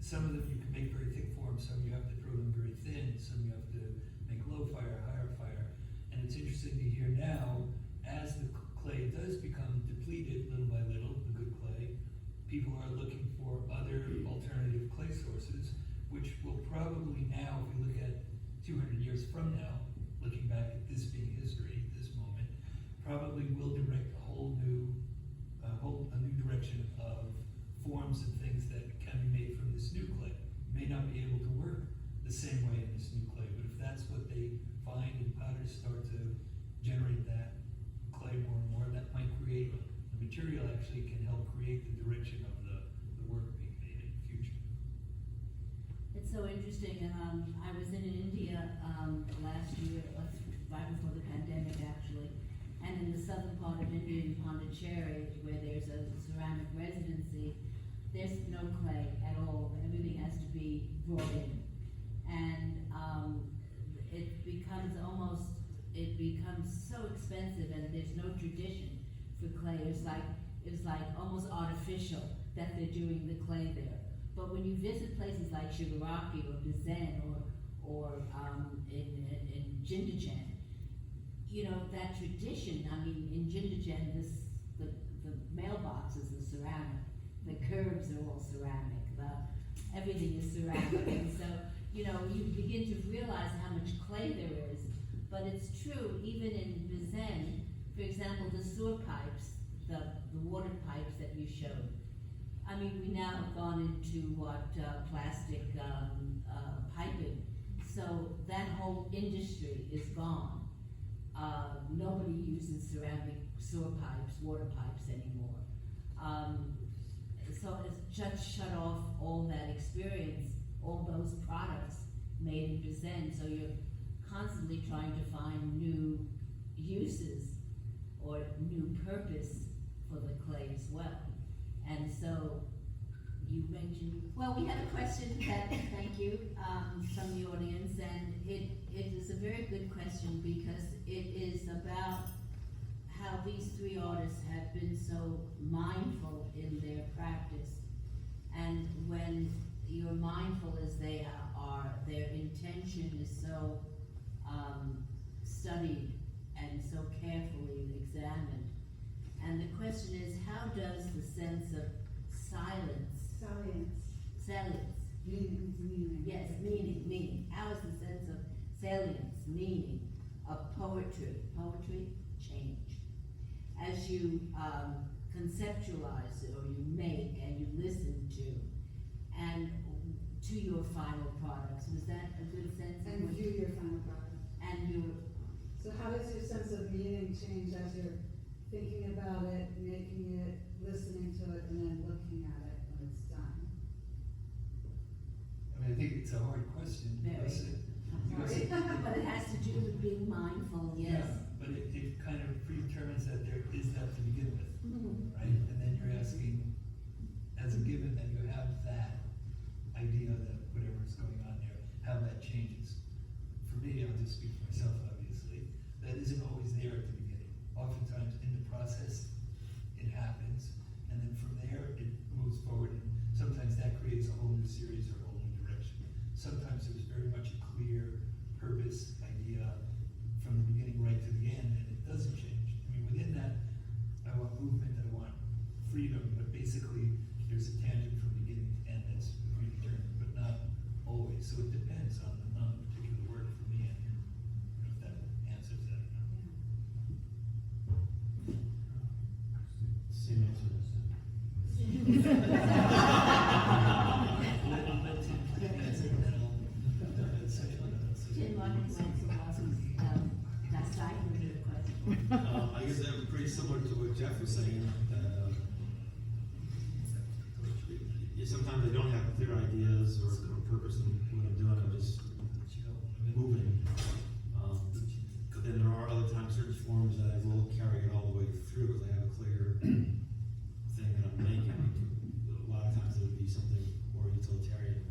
Some of them you can make very thick forms, some you have to throw them very thin, some you have to make low fire, higher fire. And it's interesting to hear now, as the clay does become depleted little by little, the good clay, people are looking for other alternative clay sources, which will probably now, if we look at 200 years from now, looking back at this being history, this moment, probably will direct a new direction of forms and things that can be made from this new clay. May not be able to work the same way in this new clay, but if that's what they find and potters start to generate that clay more and more, that might create, the material actually can help create the direction of the work being made in the future. It's so interesting. I was in India last year, right before the pandemic actually, and in the southern part of India, in Pondicherry, where there's a ceramic residency, there's no clay at all. Everything has to be brought in. And it becomes almost it becomes so expensive and there's no tradition for clay. It was like almost artificial that they're doing the clay there. But when you visit places like Shigaraki or BIZEN or in Jindagen, you know, that tradition, I mean, in Jindagen, the mailboxes are ceramic, the curbs are all ceramic, everything is ceramic, and so, you know, you begin to realize how much clay there is. But it's true, even in BIZEN, for example, the sewer pipes, the water pipes that you showed. I mean, we now have gone into plastic piping, so that whole industry is gone. Nobody uses ceramic sewer pipes, water pipes anymore. So it's just shut off all that experience, all those products made in BIZEN. So you're constantly trying to find new uses or new purpose for the clay as well. And so you mentioned, well, we have a question that, thank you, from the audience, and it is a very good question because it is about how these three artists have been so mindful in their practice. And when you're mindful as they are, their intention is so studied and so carefully examined. And the question is, how does the sense of salience, meaning, how is the sense of salience, meaning, of poetry change? As you conceptualize it, or you make, and you listen to, and to your final products, was that a good sense of And view your final product. And your, So how does your sense of meaning change as you're thinking about it, making it, listening to it, and then looking at it when it's done? I mean, I think it's a hard question. Very. But it has to do with being mindful, yes. Yeah, but it kind of predetermines that there is that to begin with, Mhm. right? And then you're asking, as a given that you have that idea that whatever's going on there, how that changes. For me, I'll just speak for myself, obviously, that isn't always there at the beginning. Oftentimes in the process, it happens, and then from there, it moves forward, and sometimes that creates a whole new series or a whole new direction. Sometimes there's very much a clear purpose idea from the beginning right to the end, and it doesn't change. I mean, within that, I want movement, I want freedom, but basically, there's a tangent from beginning to end that's predetermined, but not always. So it depends on the particular work for me, and if that answers that or not. Same answer as Tim, why don't you answer deciphering your question? I guess that was pretty similar to what Jeff was saying. Sometimes I don't have clear ideas or purpose in what I'm doing. I'm just moving. But then there are other times, certain forms that I will carry it all the way through because I have a clear thing that I'm making. A lot of times it would be something more utilitarian.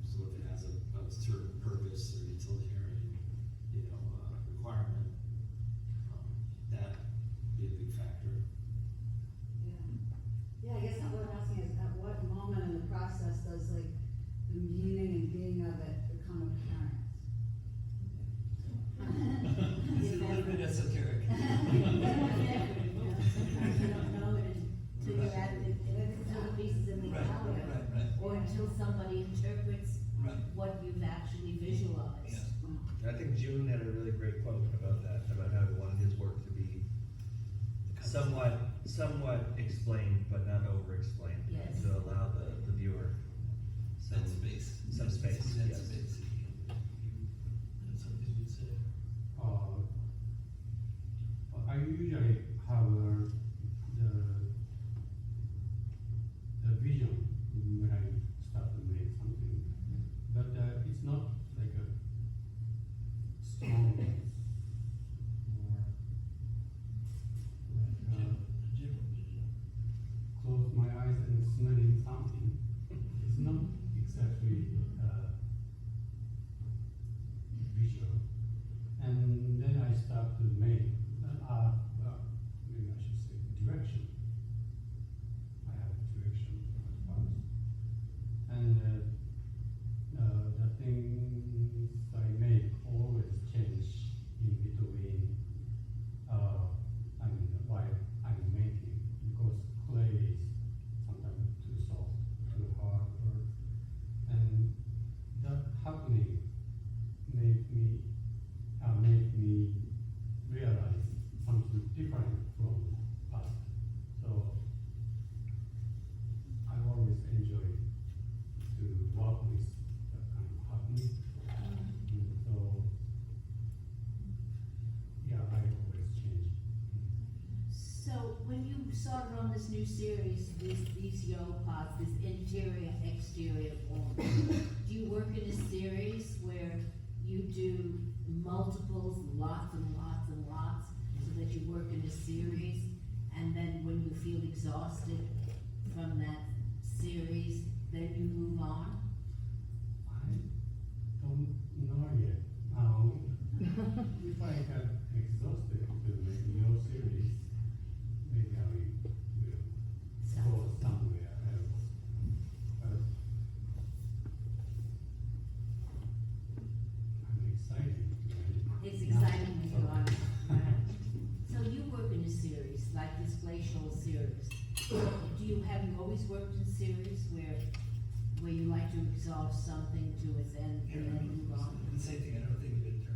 So if it has a certain purpose or utilitarian, requirement, that would be a big factor. Yeah, I guess what I'm asking is, at what moment in the process does like the meaning and being of it become apparent? It's a little bit esoteric. Sometimes you don't know it until you're at the pieces in the gallery, Right. or until somebody interprets Right. what you've actually visualized. Yeah. I think June had a really great quote about that, about how he wanted his work to be somewhat explained, but not over-explained. Yes. To allow the viewer That space. some space, That yes. space. That's something you'd say. I usually have the vision when I start to make something, but it's not like a strong, more like close my eyes and smelling something. It's not exactly started on this new series, these yellow pots, this interior, exterior form. Do you work in a series where you do multiples, lots and lots and lots, so that you work in a series, and then when you feel exhausted from that series, then you move on? I don't know yet. If I got exhausted to make your series, maybe I will go somewhere else. But I'm excited. It's exciting when you're on, right? So you work in a series, like this glacial series. Have you always worked in series where you like to exhaust something to its end and then move on? The same thing, I don't think of it in